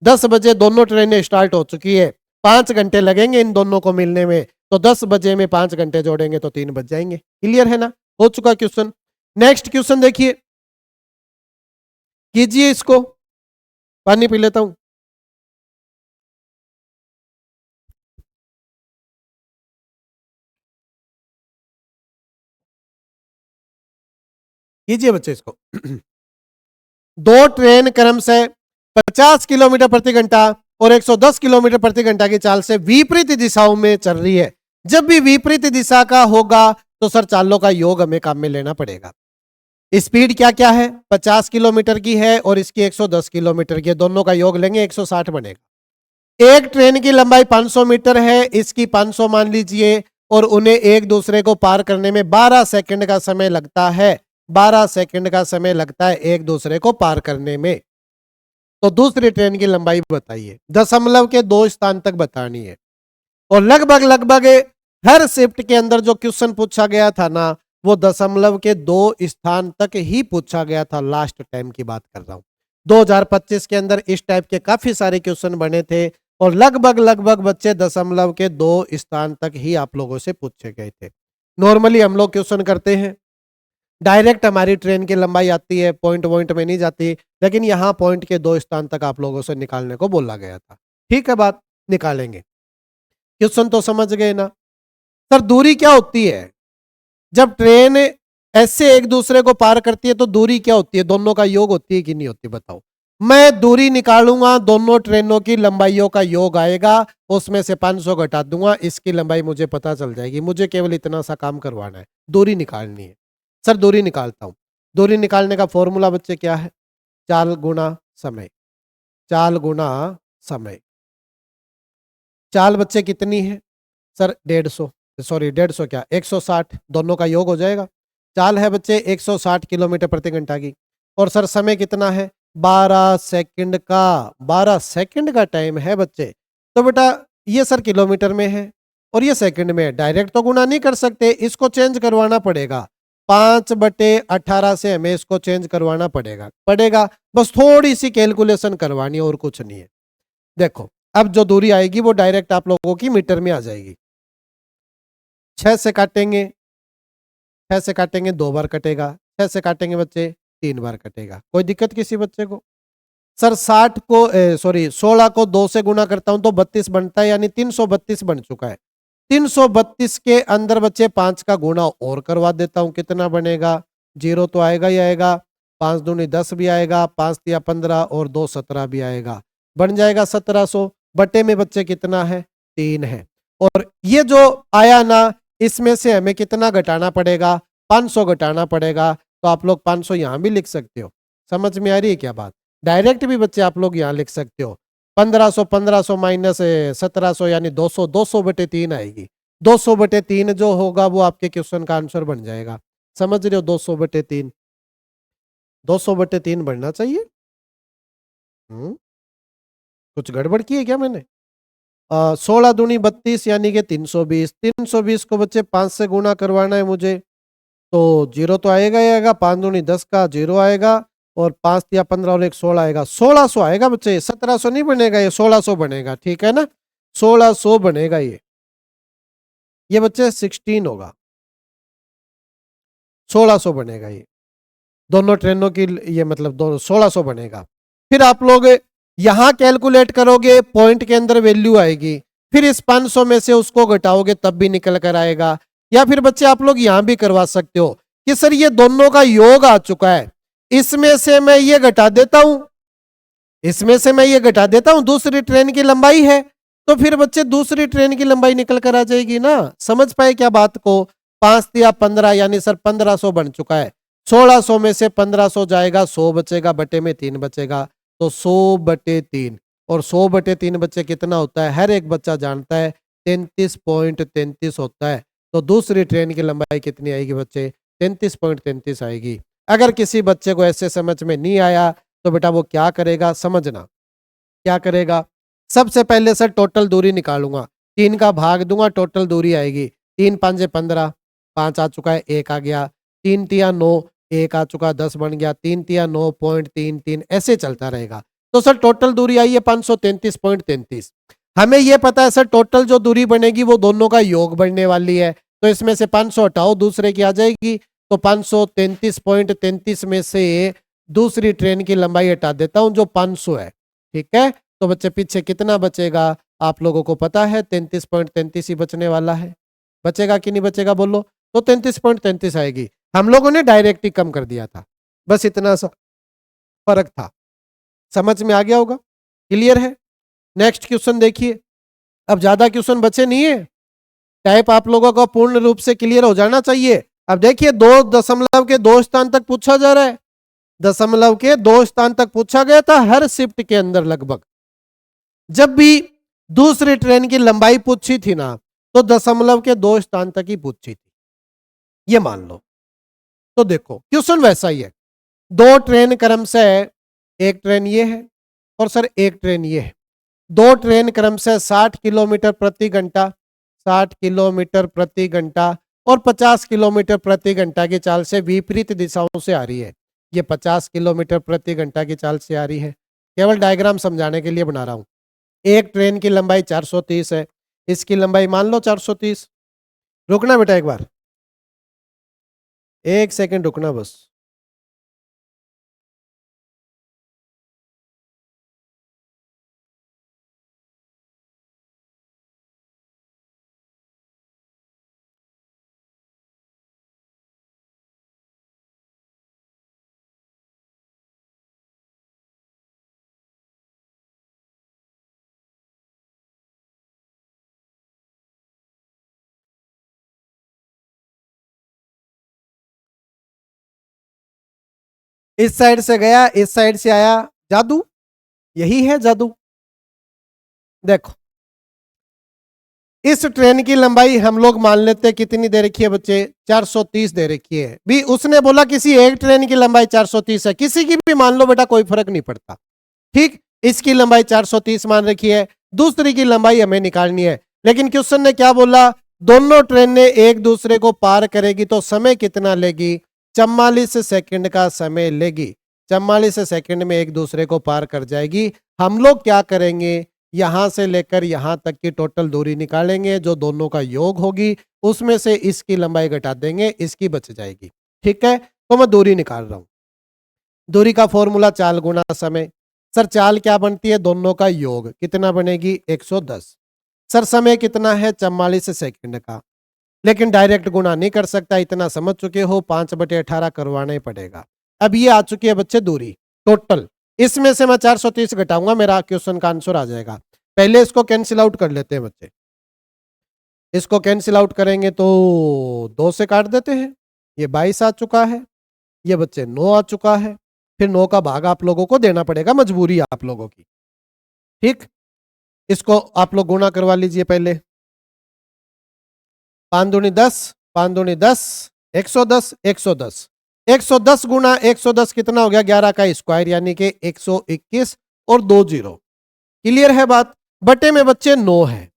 10 बजे दोनों ट्रेनें स्टार्ट हो चुकी है। 5 घंटे लगेंगे इन दोनों को मिलने में, तो 10 बजे में 5 घंटे जोड़ेंगे तो 3 बज जाएंगे। क्लियर है ना? हो चुका क्वेश्चन। नेक्स्ट क्वेश्चन देखिए, कीजिए इसको। पानी पी लेता हूं। कीजिए बच्चे इसको। दो ट्रेन क्रम से 50 किलोमीटर प्रति घंटा और 110 किलोमीटर प्रति घंटा की चाल से विपरीत दिशाओं में चल रही है। जब भी विपरीत दिशा का होगा तो सर चालों का योग हमें काम में लेना पड़ेगा। स्पीड क्या क्या है? 50 किलोमीटर की है और इसकी 110 किलोमीटर की है। दोनों का योग लेंगे 160 बनेगा। एक ट्रेन की लंबाई 500 मीटर है, इसकी 500 मान लीजिए, और उन्हें एक दूसरे को पार करने में 12 सेकंड का समय लगता है। 12 सेकंड का समय लगता है एक दूसरे को पार करने में। तो दूसरी ट्रेन की लंबाई बताइए। दशमलव के 2 स्थान तक बतानी है। और लगभग लगभग हर शिफ्ट के अंदर जो क्वेश्चन पूछा गया था ना, वो दशमलव के 2 स्थान तक ही पूछा गया था। लास्ट टाइम की बात कर रहा हूं। 2025 के अंदर इस टाइप के काफी सारे क्वेश्चन बने थे और लगभग लगभग बच्चे दशमलव के 2 स्थान तक ही आप लोगों से पूछे गए थे। नॉर्मली हम लोग क्वेश्चन करते हैं, डायरेक्ट हमारी ट्रेन की लंबाई आती है, पॉइंट पॉइंट में नहीं जाती, लेकिन यहाँ पॉइंट के 2 स्थान तक आप लोगों से निकालने को बोला गया था। ठीक है, बात निकालेंगे। क्वेश्चन तो समझ गए ना? सर दूरी क्या होती है? जब ट्रेन ऐसे एक दूसरे को पार करती है तो दूरी क्या होती है? दोनों का योग होती है कि नहीं होती? बताओ। मैं दूरी निकालूंगा, दोनों ट्रेनों की लंबाइयों का योग आएगा, उसमें से 500 घटा दूंगा, इसकी लंबाई मुझे पता चल जाएगी। मुझे केवल इतना सा काम करवाना है, दूरी निकालनी है। सर दूरी निकालता हूं। दूरी निकालने का फॉर्मूला बच्चे क्या है? चाल गुणा समय। चाल गुणा समय। चाल बच्चे कितनी है? सर 150, सॉरी 150 क्या, 160, दोनों का योग हो जाएगा। चाल है बच्चे 160 किलोमीटर प्रति घंटा की। और सर समय कितना है? 12 सेकंड का। 12 सेकंड का टाइम है बच्चे। तो बेटा ये सर किलोमीटर में है और ये सेकंड में है, डायरेक्ट तो गुणा नहीं कर सकते, इसको चेंज करवाना पड़ेगा। 5/18 से हमें इसको चेंज करवाना पड़ेगा। बस थोड़ी सी कैलकुलेशन करवानी है और कुछ नहीं है। देखो अब जो दूरी आएगी वो डायरेक्ट आप लोगों की मीटर में आ जाएगी। 6 से काटेंगे, 6 से काटेंगे 2 बार कटेगा, 6 से काटेंगे बच्चे 3 बार कटेगा। कोई दिक्कत किसी बच्चे को? सर 16 को 2 से गुना करता हूं तो 32 बनता है, यानी 332 बन चुका है। 332 के अंदर बच्चे 5 का गुणा और करवा देता हूं, कितना बनेगा? 0 तो आएगा ही आएगा, 5 दूनी 10 भी आएगा, 5 तिया 15 और 2 17 भी आएगा, बन जाएगा 1700। बटे में बच्चे कितना है? 3 है। और ये जो आया ना, इसमें से हमें कितना घटाना पड़ेगा? 500 घटाना पड़ेगा। तो आप लोग 500 यहां भी लिख सकते हो। समझ में आ रही है क्या बात? डायरेक्ट भी बच्चे आप लोग यहां लिख सकते हो। 1500 माइनस 1700 यानी 200/3 आएगी। 200/3 जो होगा वो आपके क्वेश्चन का आंसर बन जाएगा। समझ रहे हो? 200/3 200/3 बनना चाहिए। कुछ गड़बड़ की है क्या मैंने? 16 दूनी 32 यानी कि 320। 320 को बच्चे 5 से गुणा करवाना है मुझे, तो 0 तो आएगा ही आएगा, 5 दूनी 10 का 0 आएगा और 5 या 15 और 1 16 आएगा, 1600 आएगा बच्चे। 1700 नहीं बनेगा, ये 1600 बनेगा। ठीक है ना? 1600 बनेगा ये बच्चे 16 होगा, 1600 बनेगा ये दोनों ट्रेनों की, ये मतलब दोनों 1600 बनेगा। फिर आप लोग यहां कैलकुलेट करोगे, पॉइंट के अंदर वैल्यू आएगी, फिर इस 500 में से उसको घटाओगे तब भी निकल कर आएगा। या फिर बच्चे आप लोग यहां भी करवा सकते हो कि सर ये दोनों का योग आ चुका है, इसमें से मैं ये घटा देता हूं, इसमें से मैं ये घटा देता हूं, दूसरी ट्रेन की लंबाई है, तो फिर बच्चे दूसरी ट्रेन की लंबाई निकल कर आ जाएगी ना। समझ पाए क्या बात को? 5 या 15 यानी सर 1500 बन चुका है। 1600 में से 1500 जाएगा, 100 बचेगा, बटे में 3 बचेगा, तो 100/3। और 100/3 बच्चे कितना होता है? हर एक बच्चा जानता है 33.33 होता है। तो दूसरी ट्रेन की लंबाई कितनी आएगी बच्चे? 33.33 आएगी। अगर किसी बच्चे को ऐसे समझ में नहीं आया तो बेटा वो क्या करेगा समझना। क्या करेगा? सबसे पहले सर टोटल दूरी निकालूंगा, 3 का भाग दूंगा, टोटल दूरी आएगी 3 5 15, 5 आ चुका है, 1 आ गया, 3 तिया 9, 1 आ चुका, 10 बन गया, 3 तिया 9.33, ऐसे चलता रहेगा। तो सर टोटल दूरी आई है 533.33। हमें यह पता है सर टोटल जो दूरी बनेगी वो दोनों का योग बनने वाली है, तो इसमें से 500 हटाओ, दूसरे की आ जाएगी, तो 533.33 में से दूसरी ट्रेन की लंबाई हटा देता हूं जो 500 है। ठीक है? तो बच्चे पीछे कितना बचेगा आप लोगों को पता है? 33.33 ही बचने वाला है। बचेगा कि नहीं बचेगा बोलो? तो 33.33 आएगी। हम लोगों ने डायरेक्ट ही कम कर दिया था, बस इतना सा फर्क था। समझ में आ गया होगा? क्लियर है? नेक्स्ट क्वेश्चन देखिए। अब ज्यादा क्वेश्चन बचे नहीं है, टाइप आप लोगों को पूर्ण रूप से क्लियर हो जाना चाहिए। अब देखिए 2 दशमलव के 2 स्थान तक पूछा जा रहा है, दशमलव के 2 स्थान तक पूछा गया था हर शिफ्ट के अंदर लगभग। जब भी दूसरी ट्रेन की लंबाई पूछी थी ना, तो दशमलव के 2 स्थान तक ही पूछी थी, ये मान लो। तो देखो क्वेश्चन वैसा ही है, 2 ट्रेन क्रम से, एक ट्रेन ये है और सर एक ट्रेन ये है। 2 ट्रेन क्रम से 60 किलोमीटर प्रति घंटा, 60 किलोमीटर प्रति घंटा और 50 किलोमीटर प्रति घंटा की चाल से विपरीत दिशाओं से आ रही है। ये 50 किलोमीटर प्रति घंटा की चाल से आ रही है। केवल डायग्राम समझाने के लिए बना रहा हूं। एक ट्रेन की लंबाई 430 है, इसकी लंबाई मान लो 430। रुकना बेटा एक बार, 1 सेकंड रुकना बस। इस साइड से गया, इस साइड से आया, जादू, यही है जादू। देखो इस ट्रेन की लंबाई हम लोग मान लेते हैं कितनी दे रखी है बच्चे? 430 दे रखी है। भी उसने बोला किसी एक ट्रेन की लंबाई 430 है, किसी की भी मान लो बेटा, कोई फर्क नहीं पड़ता। ठीक, इसकी लंबाई 430 मान रखी है। दूसरी की लंबाई हमें निकालनी है। लेकिन क्वेश्चन ने क्या बोला, दोनों ट्रेन ने एक दूसरे को पार करेगी तो समय कितना लेगी, 44 सेकंड का समय लेगी। 44 सेकंड में एक दूसरे को पार कर जाएगी। हम लोग क्या करेंगे, यहां से लेकर यहां तक की टोटल दूरी निकालेंगे, जो दोनों का योग होगी उसमें से इसकी लंबाई घटा देंगे, इसकी बच जाएगी। ठीक है, तो मैं दूरी निकाल रहा हूं। दूरी का फॉर्मूला चाल गुना समय। सर चाल क्या बनती है, दोनों का योग, कितना बनेगी 110। सर समय कितना है 44 सेकंड का, लेकिन डायरेक्ट गुना नहीं कर सकता, इतना समझ चुके हो, 5/18 करवाना ही पड़ेगा। अब ये आ चुकी है बच्चे दूरी टोटल, इसमें से मैं 430 घटाऊंगा, मेरा क्वेश्चन का आंसर आ जाएगा। पहले इसको कैंसिल आउट कर लेते हैं बच्चे। इसको कैंसिल आउट करेंगे तो 2 से काट देते हैं, ये 22 आ चुका है, ये बच्चे 9 आ चुका है। फिर 9 का भाग आप लोगों को देना पड़ेगा, मजबूरी आप लोगों की। ठीक, इसको आप लोग गुणा करवा लीजिए पहले। 5 दूनी 10, 5 दूनी 10, 110, 110, 110 गुना 110 कितना हो गया, 11 का स्क्वायर यानी कि 121 और 2 जीरो। क्लियर है बात, बटे में बच्चे 9 है।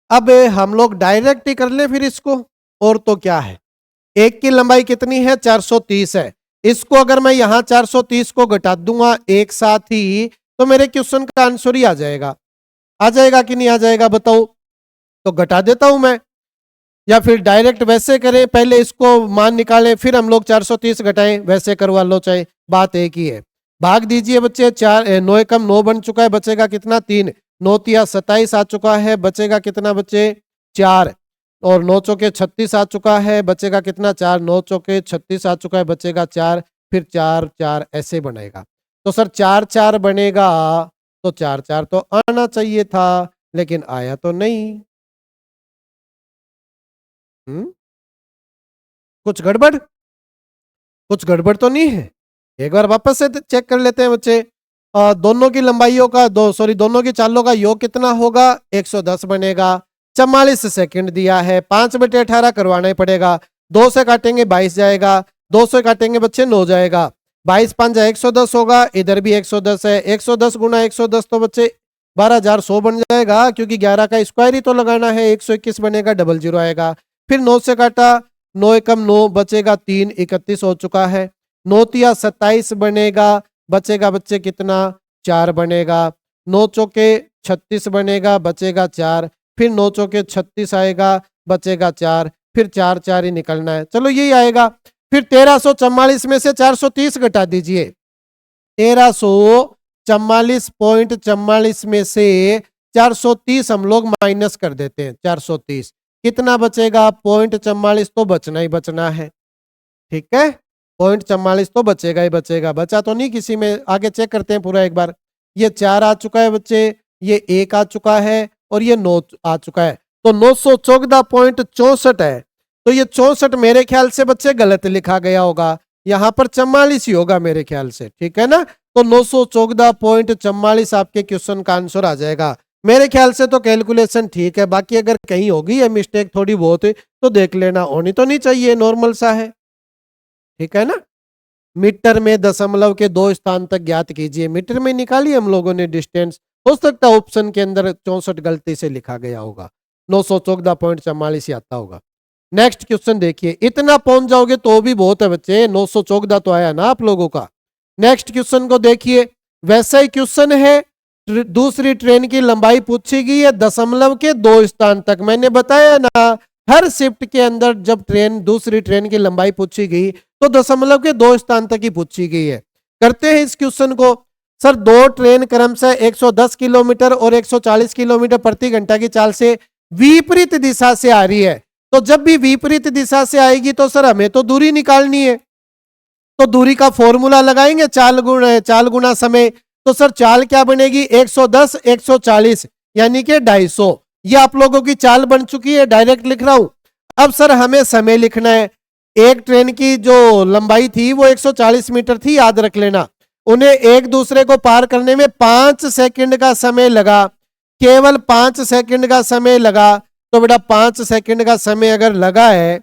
अब हम लोग डायरेक्ट ही कर ले फिर इसको, और तो क्या है, एक की लंबाई कितनी है 430 है, इसको अगर मैं यहां 430 को घटा दूंगा एक साथ ही, तो मेरे क्वेश्चन का आंसर ही आ जाएगा। आ जाएगा कि नहीं आ जाएगा बताओ, तो घटा देता हूं मैं, या फिर डायरेक्ट वैसे करें, पहले इसको मान निकालें फिर हम लोग 430 घटाएं, वैसे करवा लो, चाहे बात एक ही है। भाग दीजिए बच्चे, 9 एकम 9 बन चुका है, बचेगा कितना 3, 9 तिया 27 आ चुका है, बचेगा कितना बच्चे 4, और 9 चौके 36 आ चुका है, बचेगा कितना 4, 9 चौके 36 आ चुका है, बचेगा 4, फिर 4 4 ऐसे बनेगा। तो सर 4 4 बनेगा, तो 4 4 तो आना चाहिए था, लेकिन आया तो नहीं। कुछ गड़बड़, कुछ गड़बड़ तो नहीं है। एक बार वापस से चेक कर लेते हैं बच्चे। दोनों की लंबाइयों का दोनों की चालों का योग कितना होगा, 110 बनेगा। 44 सेकंड दिया है, 5/18 करवाना ही पड़ेगा। 2 से काटेंगे 22 जाएगा, 2 से काटेंगे बच्चे 9 जाएगा, 22 5 110 होगा, इधर भी 110 है, 110 गुना 110 तो बच्चे 12,100 बन जाएगा, क्योंकि 11 का स्क्वायर ही तो लगाना है, 121 बनेगा, 00 आएगा। फिर 9 से काटा, 9 एकम 9, बचेगा 3, 31 हो चुका है। 9 तिया 27 बनेगा, बचेगा बच्चे कितना 4 बनेगा। 9 चौके 36 बनेगा, बचेगा 4, फिर 9 चौके 36 आएगा, बचेगा 4, फिर 4 4 ही निकलना है, चलो यही आएगा। फिर 1344 में से 430 घटा दीजिए, 1344.44 में से 430 हम लोग माइनस कर देते हैं, 430 कितना बचेगा, 0.44 तो बचना ही बचना है। ठीक है, 0.44 तो बचेगा ही बचेगा, बचा तो नहीं किसी में, आगे चेक करते हैं पूरा एक बार। ये 4 आ चुका है बच्चे, ये 1 आ चुका है, और ये 9 आ चुका है, तो 914.64 है। तो ये 64 मेरे ख्याल से बच्चे गलत लिखा गया होगा, यहाँ पर 44 ही होगा मेरे ख्याल से, ठीक है ना। तो 914.44 आपके क्वेश्चन का आंसर आ जाएगा। मेरे ख्याल से तो कैलकुलेशन ठीक है, बाकी अगर कहीं होगी है मिस्टेक थोड़ी बहुत तो देख लेना, होनी तो नहीं चाहिए, नॉर्मल सा है, ठीक है ना। मीटर में दशमलव के 2 स्थान तक ज्ञात कीजिए, मीटर में निकाली हम लोगों ने डिस्टेंस, हो सकता है ऑप्शन के अंदर 64 गलती से लिखा गया होगा, 914.44 ही आता होगा। नेक्स्ट क्वेश्चन देखिए, इतना पहुंच जाओगे तो भी बहुत है बच्चे, 914 तो आया ना आप लोगों का। नेक्स्ट क्वेश्चन को देखिए, वैसा ही क्वेश्चन है, दूसरी ट्रेन की लंबाई पूछी गई है दशमलव के 2 स्थान तक। मैंने बताया ना, हर शिफ्ट के अंदर जब दूसरी ट्रेन की लंबाई पूछी गई तो दशमलव के 2 स्थान तक ही पूछी गई है। करते हैं इस क्वेश्चन को। सर 2 ट्रेन क्रमशः 110 किलोमीटर और 140 किलोमीटर प्रति घंटा की चाल से विपरीत दिशा से आ रही है, तो जब भी विपरीत दिशा से आएगी तो सर हमें तो दूरी निकालनी है, तो दूरी का फॉर्मूला लगाएंगे, चाल गुना समय। तो सर चाल क्या बनेगी, 110 140 यानी कि 250। ये आप लोगों की चाल बन चुकी है, डायरेक्ट लिख रहा हूं। अब सर हमें समय लिखना है। एक ट्रेन की जो लंबाई थी वो 140 मीटर थी, याद रख लेना। उन्हें एक दूसरे को पार करने में 5 सेकंड का समय लगा, केवल 5 सेकंड का समय लगा। तो बेटा 5 सेकंड का समय अगर लगा है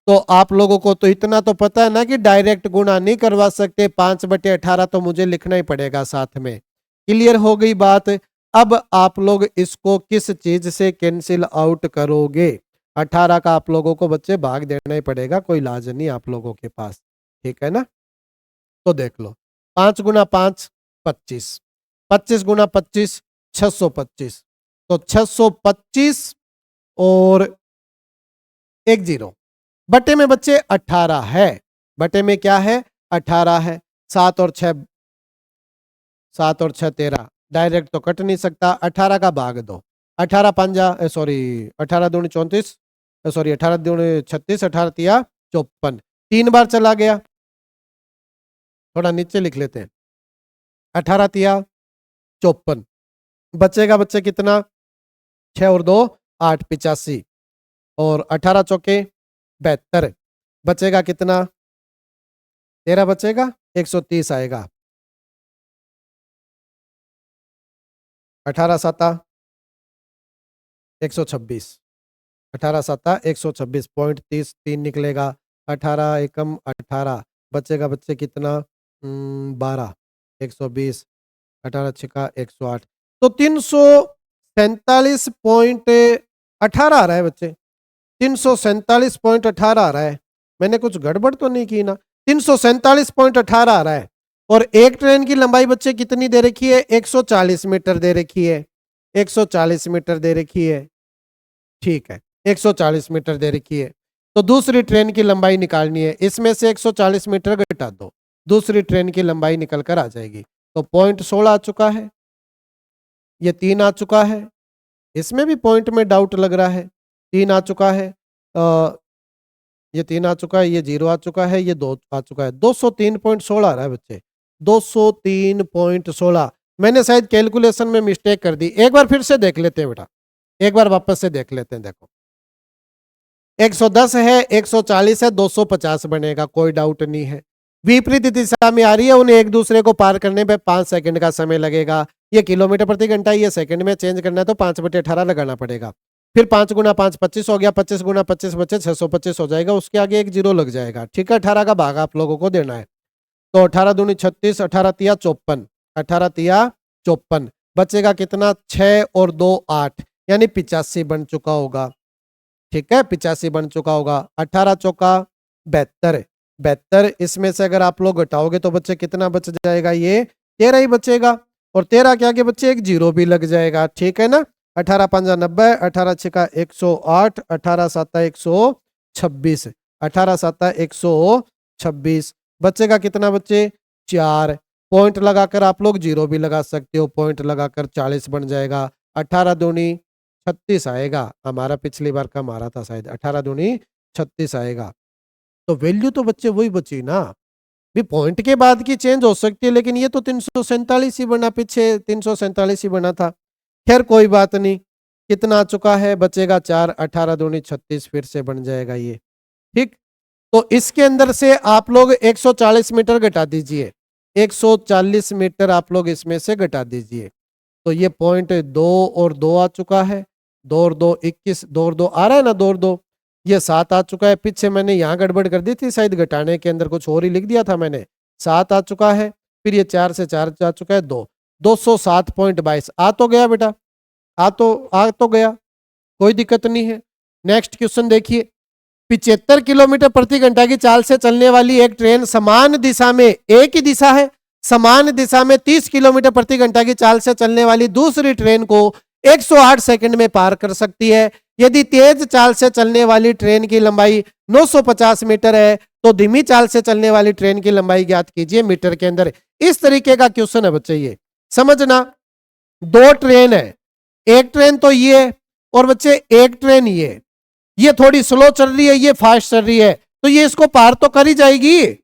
तो आप लोगों को तो इतना तो पता है ना कि डायरेक्ट गुणा नहीं करवा सकते, 5/18 तो मुझे लिखना ही पड़ेगा साथ में। क्लियर हो गई बात। अब आप लोग इसको किस चीज से कैंसिल आउट करोगे? 18 का आप लोगों को बच्चे भाग देना ही पड़ेगा, कोई इलाज नहीं आप लोगों के पास, ठीक है ना? तो देख लो, 5 गुना 5 25, 25 गुना 25 625, तो 625 और एक जीरो, बटे में बच्चे 18 है, बटे में क्या है 18 है, 7 और 6 13, डायरेक्ट तो कट नहीं सकता, 18 का भाग दो, 18 पंजा सॉरी 18 दूनी 34, सॉरी 18 दूनी 36, 18 तिया 54, 3 बार चला गया, थोड़ा नीचे लिख लेते हैं, 18 तिया 54, बचेगा बच्चे कितना 6 और 2 8 85, और 18 चौके 72, बचेगा कितना 13 बचेगा 130 आएगा, 18 सता 126, 18 सता 126 पॉइंट 30 3 निकलेगा, 18 एकम 18, बचेगा बच्चे कितना 12 120, 18 छिका 108, तो 347.18 आ रहा है बच्चे, 347.18 आ रहा है, मैंने कुछ गड़बड़ तो नहीं की ना, 347.18 आ रहा है, और एक ट्रेन की लंबाई बच्चे कितनी दे रखी है 140 मीटर दे रखी है, 140 मीटर दे रखी है, ठीक है 140 मीटर दे रखी है, तो दूसरी ट्रेन की लंबाई निकालनी है, इसमें से 140 मीटर घटा दो, दूसरी ट्रेन की लंबाई निकल कर आ जाएगी, तो पॉइंट 16 आ चुका है, ये 3 आ चुका है, इसमें भी पॉइंट में डाउट लग रहा है, 3 आ चुका है, ये 3 आ चुका है, ये 0 आ चुका है, ये 2 आ चुका है, 203.16 आ रहा है बच्चे, 203.16, मैंने शायद कैलकुलेशन में मिस्टेक कर दी, एक बार फिर से देख लेते हैं बेटा, एक बार वापस से देख लेते हैं, देखो 110 है 140 है 250 बनेगा, कोई डाउट नहीं है, विपरीत दिशा में आ रही है, उन्हें एक दूसरे को पार करने पे 5 सेकंड का समय लगेगा, ये किलोमीटर प्रति घंटा, ये सेकंड में चेंज करना है तो 5/18 लगाना पड़ेगा, फिर 5 गुना 5 25 हो गया, 25 गुना 25 बच्चे 625 हो जाएगा, उसके आगे एक जीरो लग जाएगा, ठीक है, 18 का भाग आप लोगों को देना है, तो 18 दूनी 36, 18 तिया 54, 18 तिया 54, बचेगा कितना 6 और 2 8, यानी 85 बन चुका होगा, ठीक है 85 बन चुका होगा, 18 चौका 72, 72, इसमें से अगर आप लोग घटाओगे तो बच्चे कितना बच जाएगा, ये 13 ही बचेगा, और 13 के आगे बच्चे एक जीरो भी लग जाएगा, ठीक है ना, 18 पंजा 90, 18 छिका 108, 18 साता 126, 18 साता 126, बचेगा कितना बच्चे 4, पॉइंट लगाकर आप लोग जीरो भी लगा सकते हो, पॉइंट लगाकर 40 बन जाएगा, 18 दूनी 36 आएगा, हमारा पिछली बार का मारा था शायद, 18 दूनी 36 आएगा, तो वैल्यू तो बच्चे वही बची ना, भी पॉइंट के बाद की चेंज हो सकती है, लेकिन ये तो 347 ही बना, पीछे 347 ही बना था, खैर कोई बात नहीं, कितना आ चुका है बचेगा 4, 18 दूनी 36 फिर से बन जाएगा ये, ठीक, तो इसके अंदर से आप लोग 140 मीटर घटा दीजिए, 140 मीटर आप लोग इसमें से घटा दीजिए, तो ये पॉइंट 2 और 2 आ चुका है, 2 और 2 21, 2 और 2 आ रहा है ना, 2 और 2 ये 7 आ चुका है, पीछे मैंने यहाँ गड़बड़ कर दी थी शायद, घटाने के अंदर कुछ और ही लिख दिया था मैंने, 7 आ चुका है, फिर ये 4 से 4 आ चुका है 2, 207.22 आ तो गया बेटा, आ तो गया, कोई दिक्कत नहीं है। नेक्स्ट क्वेश्चन देखिए, 75 किलोमीटर प्रति घंटा की चाल से चलने वाली एक ट्रेन समान दिशा में, एक ही दिशा है, समान दिशा में 30 किलोमीटर प्रति घंटा की चाल से चलने वाली दूसरी ट्रेन को 108 सेकंड में पार कर सकती है, यदि तेज चाल से चलने वाली ट्रेन की लंबाई 950 मीटर है तो धीमी चाल से चलने वाली ट्रेन की लंबाई ज्ञात कीजिए मीटर के अंदर। इस तरीके का क्वेश्चन है बच्चे, ये समझना, दो ट्रेन है, एक ट्रेन तो ये और बच्चे एक ट्रेन ये थोड़ी स्लो चल रही है, ये फास्ट चल रही है, तो ये इसको पार तो कर ही जाएगी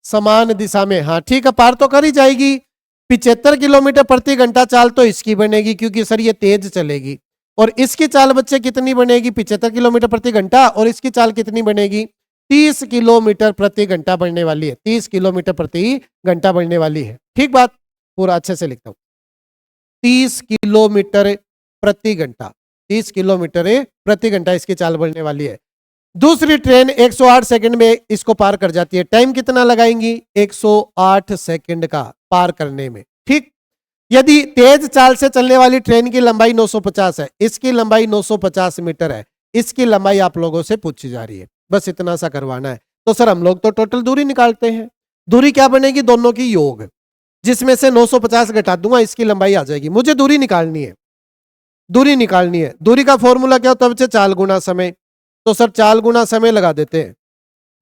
समान दिशा में, हाँ ठीक है पार तो कर ही जाएगी। 75 किलोमीटर प्रति घंटा चाल तो इसकी बनेगी क्योंकि सर ये तेज चलेगी, और इसकी चाल बच्चे कितनी बनेगी 75 किलोमीटर प्रति घंटा, और इसकी चाल कितनी बनेगी 30 किलोमीटर प्रति घंटा बढ़ने वाली है, 30 किलोमीटर प्रति घंटा बढ़ने वाली है, ठीक बात, पूरा अच्छे से लिखता हूं, 30 किलोमीटर प्रति घंटा, 30 किलोमीटर प्रति घंटा इसकी चाल बढ़ने वाली है। दूसरी ट्रेन 108 सेकंड में इसको पार कर जाती है, टाइम कितना लगाएंगी 108 सेकंड का पार करने में, ठीक। यदि तेज चाल से चलने वाली ट्रेन की लंबाई 950 है, इसकी लंबाई 950 मीटर है, इसकी लंबाई आप लोगों से पूछी जा रही है, बस इतना सा करवाना है। तो सर हम लोग तो टोटल दूरी निकालते हैं, दूरी क्या बनेगी, दोनों की योग, जिसमें से 950 घटा दूंगा, इसकी लंबाई आ जाएगी। मुझे दूरी निकालनी है, दूरी निकालनी है। दूरी का फॉर्मूला क्या होता है बच्चे, चाल गुना समय। तो सर चाल गुना समय लगा देते हैं,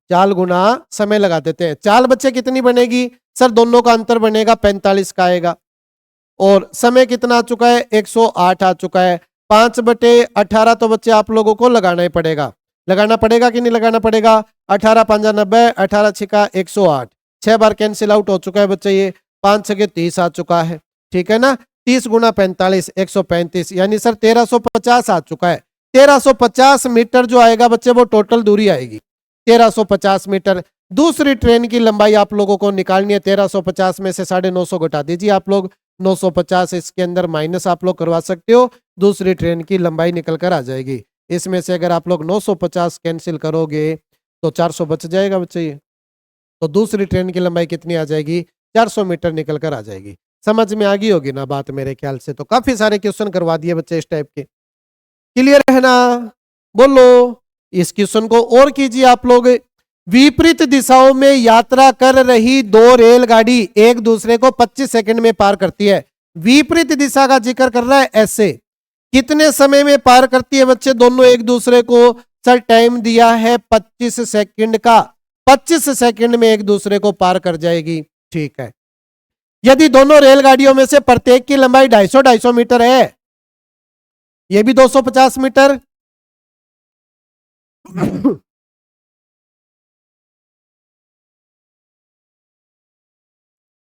चाल गुना समय लगा देते हैं। चाल बच्चे कितनी बनेगी, सर दोनों का अंतर बनेगा 45 का आएगा, और समय कितना आ चुका है, 108 आ चुका है। 5/18 तो बच्चे आप लोगों को लगाना ही पड़ेगा, लगाना पड़ेगा कि नहीं लगाना पड़ेगा। 18 5 90, 18 6 108, 6 बार कैंसिल आउट हो चुका है बच्चे, ये 5 6 30 आ चुका है, ठीक है ना। 30 गुना 45 135, यानी सर 1350 आ चुका है। 1350 मीटर जो आएगा बच्चे वो टोटल दूरी आएगी, 1350 मीटर। दूसरी ट्रेन की लंबाई आप लोगों को निकालनी है, 1350 में से 950 घटा दीजिए आप लोग, 950 इसके अंदर माइनस आप लोग करवा सकते हो, दूसरी ट्रेन की लंबाई निकल कर आ जाएगी। इसमें से अगर आप लोग 950 कैंसिल करोगे तो 400 बच जाएगा बच्चे ये, तो दूसरी ट्रेन की लंबाई कितनी आ जाएगी, 400 मीटर निकल कर आ जाएगी। समझ में आ गई होगी ना बात मेरे ख्याल से। तो काफी सारे क्वेश्चन करवा दिए बच्चे इस टाइप के, क्लियर है ना, बोलो। इस क्वेश्चन को और कीजिए आप लोग। विपरीत दिशाओं में यात्रा कर रही दो रेलगाड़ी एक दूसरे को 25 सेकंड में पार करती है। विपरीत दिशा का जिक्र कर रहा है, ऐसे कितने समय में पार करती है बच्चे दोनों एक दूसरे को। सर टाइम दिया है 25 सेकंड का, 25 सेकंड में एक दूसरे को पार कर जाएगी, ठीक है। यदि दोनों रेलगाड़ियों में से प्रत्येक की लंबाई 250 मीटर है, यह भी 250 मीटर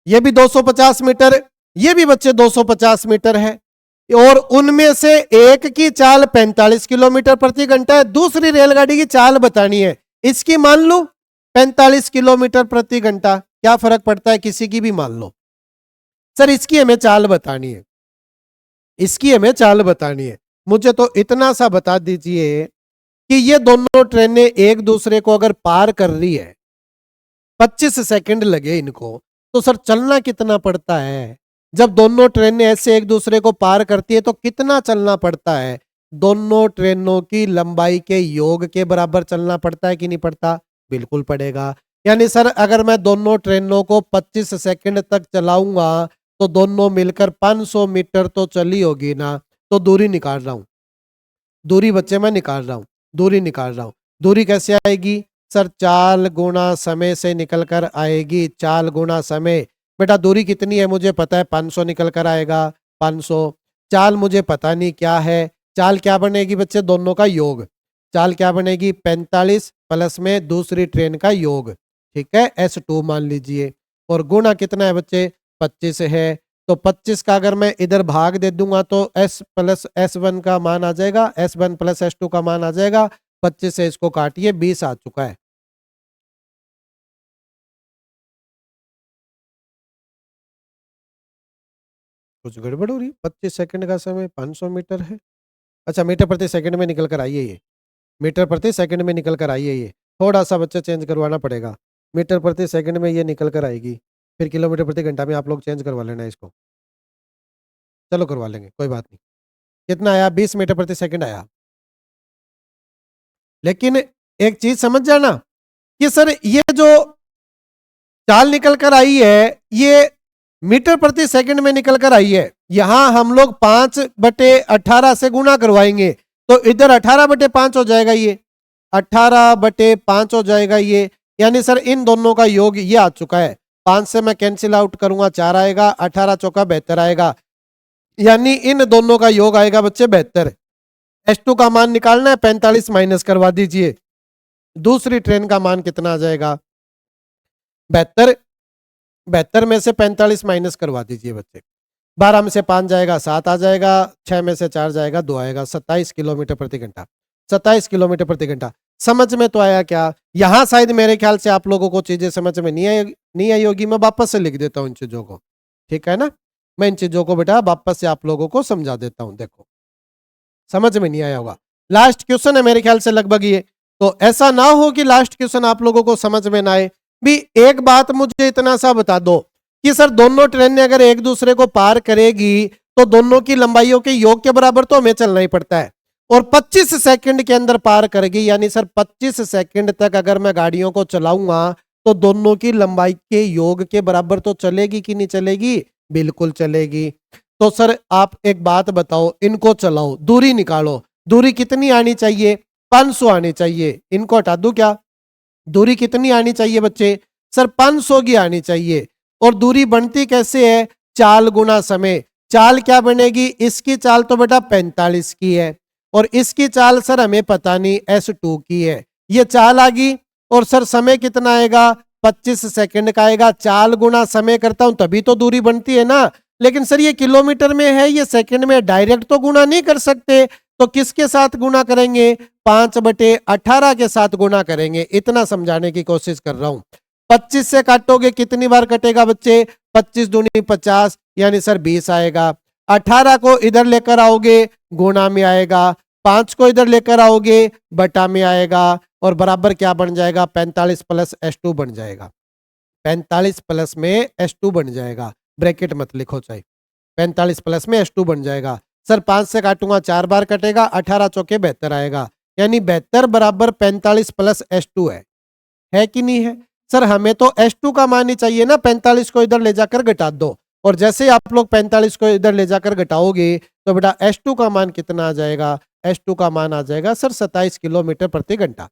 ये भी 250 मीटर, ये भी बच्चे 250 मीटर है, और उनमें से एक की चाल 45 किलोमीटर प्रति घंटा है, दूसरी रेलगाड़ी की चाल बतानी है, इसकी मान लो 45 किलोमीटर प्रति घंटा, क्या फर्क पड़ता है, किसी की भी मान लो। सर इसकी हमें चाल बतानी है, इसकी हमें चाल बतानी है। मुझे तो इतना सा बता दीजिए कि ये दोनों ट्रेनें एक दूसरे को अगर पार कर रही है, 25 सेकंड लगे इनको, तो सर चलना कितना पड़ता है। जब दोनों ट्रेनें ऐसे एक दूसरे को पार करती है तो कितना चलना पड़ता है, दोनों ट्रेनों की लंबाई के योग के बराबर चलना पड़ता है कि नहीं पड़ता, बिल्कुल पड़ेगा। यानी सर अगर मैं दोनों ट्रेनों को 25 सेकंड तक चलाऊंगा तो दोनों मिलकर 500 मीटर तो चली होगी ना। तो दूरी निकाल रहा हूं, दूरी बच्चे मैं निकाल रहा हूं, दूरी निकाल रहा हूं। दूरी कैसे आएगी सर, चाल गुना समय से निकल कर आएगी, चाल गुना समय। बेटा दूरी कितनी है मुझे पता है, 500 निकल कर आएगा, 500। चाल मुझे पता नहीं क्या है, चाल क्या बनेगी बच्चे, दोनों का योग। चाल क्या बनेगी, 45 प्लस में दूसरी ट्रेन का योग, ठीक है, S2 मान लीजिए। और गुना कितना है बच्चे, 25 है। तो 25 का अगर मैं इधर भाग दे दूंगा तो S प्लस S1 का मान आ जाएगा, S1 प्लस S2 का मान आ जाएगा। 25 से इसको काटिए, 20 आ चुका है। कुछ गड़बड़ हो रही, 25 सेकंड का समय 500 मीटर है। अच्छा मीटर प्रति सेकंड में निकल कर आइए, ये मीटर प्रति सेकंड में निकल कर आइए, ये थोड़ा सा बच्चा चेंज करवाना पड़ेगा। मीटर प्रति सेकंड में ये निकल कर आएगी, फिर किलोमीटर प्रति घंटा में आप लोग चेंज करवा लेना इसको। चलो करवा लेंगे, कोई बात नहीं। कितना आया, 20 मीटर प्रति सेकंड आया। लेकिन एक चीज समझ जाना कि सर ये जो चाल निकल कर आई है ये मीटर प्रति सेकंड में निकल कर आई है। यहां हम लोग 5/18 से गुना करवाएंगे तो इधर 18/5 हो जाएगा, ये 18/5 हो जाएगा ये। यानी सर इन दोनों का योग ये आ चुका है। 5 से मैं कैंसिल आउट करूंगा, 4 आएगा, 18 चौका 72 आएगा। यानी इन दोनों का योग आएगा बच्चे 72। S2 का मान निकालना है, 45 माइनस करवा दीजिए। दूसरी ट्रेन का मान कितना आ जाएगा, 72। 72 में से 45 माइनस करवा दीजिए बच्चे। 12 में से 5 जाएगा, 7 आ जाएगा, 6 में से 4 जाएगा, 2 आएगा, 27 किलोमीटर प्रति घंटा। 27 किलोमीटर प्रति घंटा। समझ में तो आया क्या? यहां शायद मेरे ख्याल से आप लोगों को चीजें समझ में नहीं आई होगी। मैं वापस से लिख देता हूं इन चीजों को, ठीक है ना। मैं इन चीजों को बेटा वापस से आप लोगों को समझा देता हूं। देखो समझ में नहीं आया होगा। लास्ट क्वेश्चन है मेरे ख्याल से लगभग ये। तो ऐसा ना हो कि लास्ट क्वेश्चन आप लोगों को समझ में ना आए। भी एक बात मुझे इतना सा बता दो, कि सर दोनों ट्रेनें अगर एक दूसरे को पार करेगी तो दोनों की लंबाइयों के योग के बराबर तो हमें चलना ही पड़ता है, और 25 सेकंड के अंदर पार करेगी, यानी सर 25 सेकंड तक अगर मैं गाड़ियों को चलाऊंगा तो दोनों की लंबाई के योग के बराबर तो चलेगी कि नहीं चलेगी? बिल्कुल चलेगी। तो सर आप एक बात बताओ, इनको चलाओ, दूरी निकालो, दूरी कितनी आनी चाहिए? 500 आनी चाहिए। इनको हटा दूं क्या? दूरी कितनी आनी चाहिए बच्चे? सर 500 की आनी चाहिए। और दूरी बनती कैसे है? चाल गुना समय। चाल क्या बनेगी? इसकी चाल तो बेटा 45 की है, और इसकी चाल सर हमें पता नहीं, S2 की है। ये चाल आ गई, और सर समय कितना आएगा? 25 सेकंड का आएगा। चाल गुना समय करता हूं तभी तो दूरी बनती है ना। लेकिन सर ये किलोमीटर में है, ये सेकंड में, डायरेक्ट तो गुना नहीं कर सकते, तो किसके साथ गुना करेंगे? 5/18 के साथ गुना करेंगे। इतना समझाने की कोशिश कर रहा हूं। 25 से काटोगे कितनी बार कटेगा बच्चे? 25 दूनी 50, यानी सर 20 आएगा। 18 को इधर लेकर आओगे, गुणा में आएगा। 5 को इधर लेकर आओगे, बटा में आएगा, और बराबर क्या बन जाएगा? 45 प्लस S2 बन जाएगा। 45 प्लस में S2 बन जाएगा, ब्रैकेट मत लिखो चाहे। 45 प्लस में S2 बन जाएगा। सर 5 से काटूंगा 4 बार कटेगा, 18 चौके 72 आएगा, यानी 72 बराबर 45 प्लस S2 है कि नहीं है? सर हमें तो S2 का मान ही चाहिए ना, 45 को इधर ले जाकर घटा दो, और जैसे ही आप लोग 45 को इधर ले जाकर घटाओगे तो बेटा S2 का मान कितना आ जाएगा? S2 का मान आ जाएगा सर 27 किलोमीटर प्रति घंटा।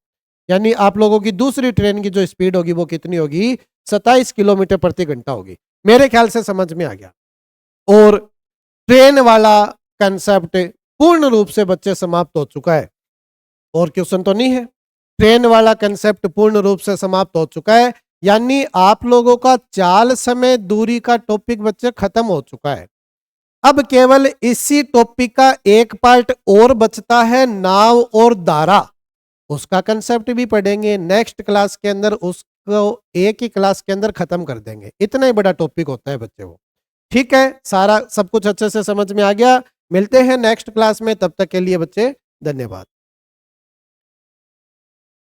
यानी आप लोगों की दूसरी ट्रेन की जो स्पीड होगी वो कितनी होगी? 27 किलोमीटर प्रति घंटा होगी। मेरे ख्याल से समझ में आ गया। और ट्रेन वाला कंसेप्ट पूर्ण रूप से बच्चे समाप्त हो चुका है। और क्वेश्चन तो नहीं है? ट्रेन वाला कंसेप्ट पूर्ण रूप से समाप्त हो चुका है, यानी आप लोगों का चाल समय दूरी का टॉपिक बच्चे खत्म हो चुका है। अब केवल इसी टॉपिक का एक पार्ट और बचता है, नाव और दारा। उसका कंसेप्ट भी पढ़ेंगे नेक्स्ट क्लास के अंदर, उसको एक ही क्लास के अंदर खत्म कर देंगे। इतना ही बड़ा टॉपिक होता है बच्चे वो। ठीक है, सारा सब कुछ अच्छे से समझ में आ गया। मिलते हैं नेक्स्ट क्लास में, तब तक के लिए बच्चे धन्यवाद।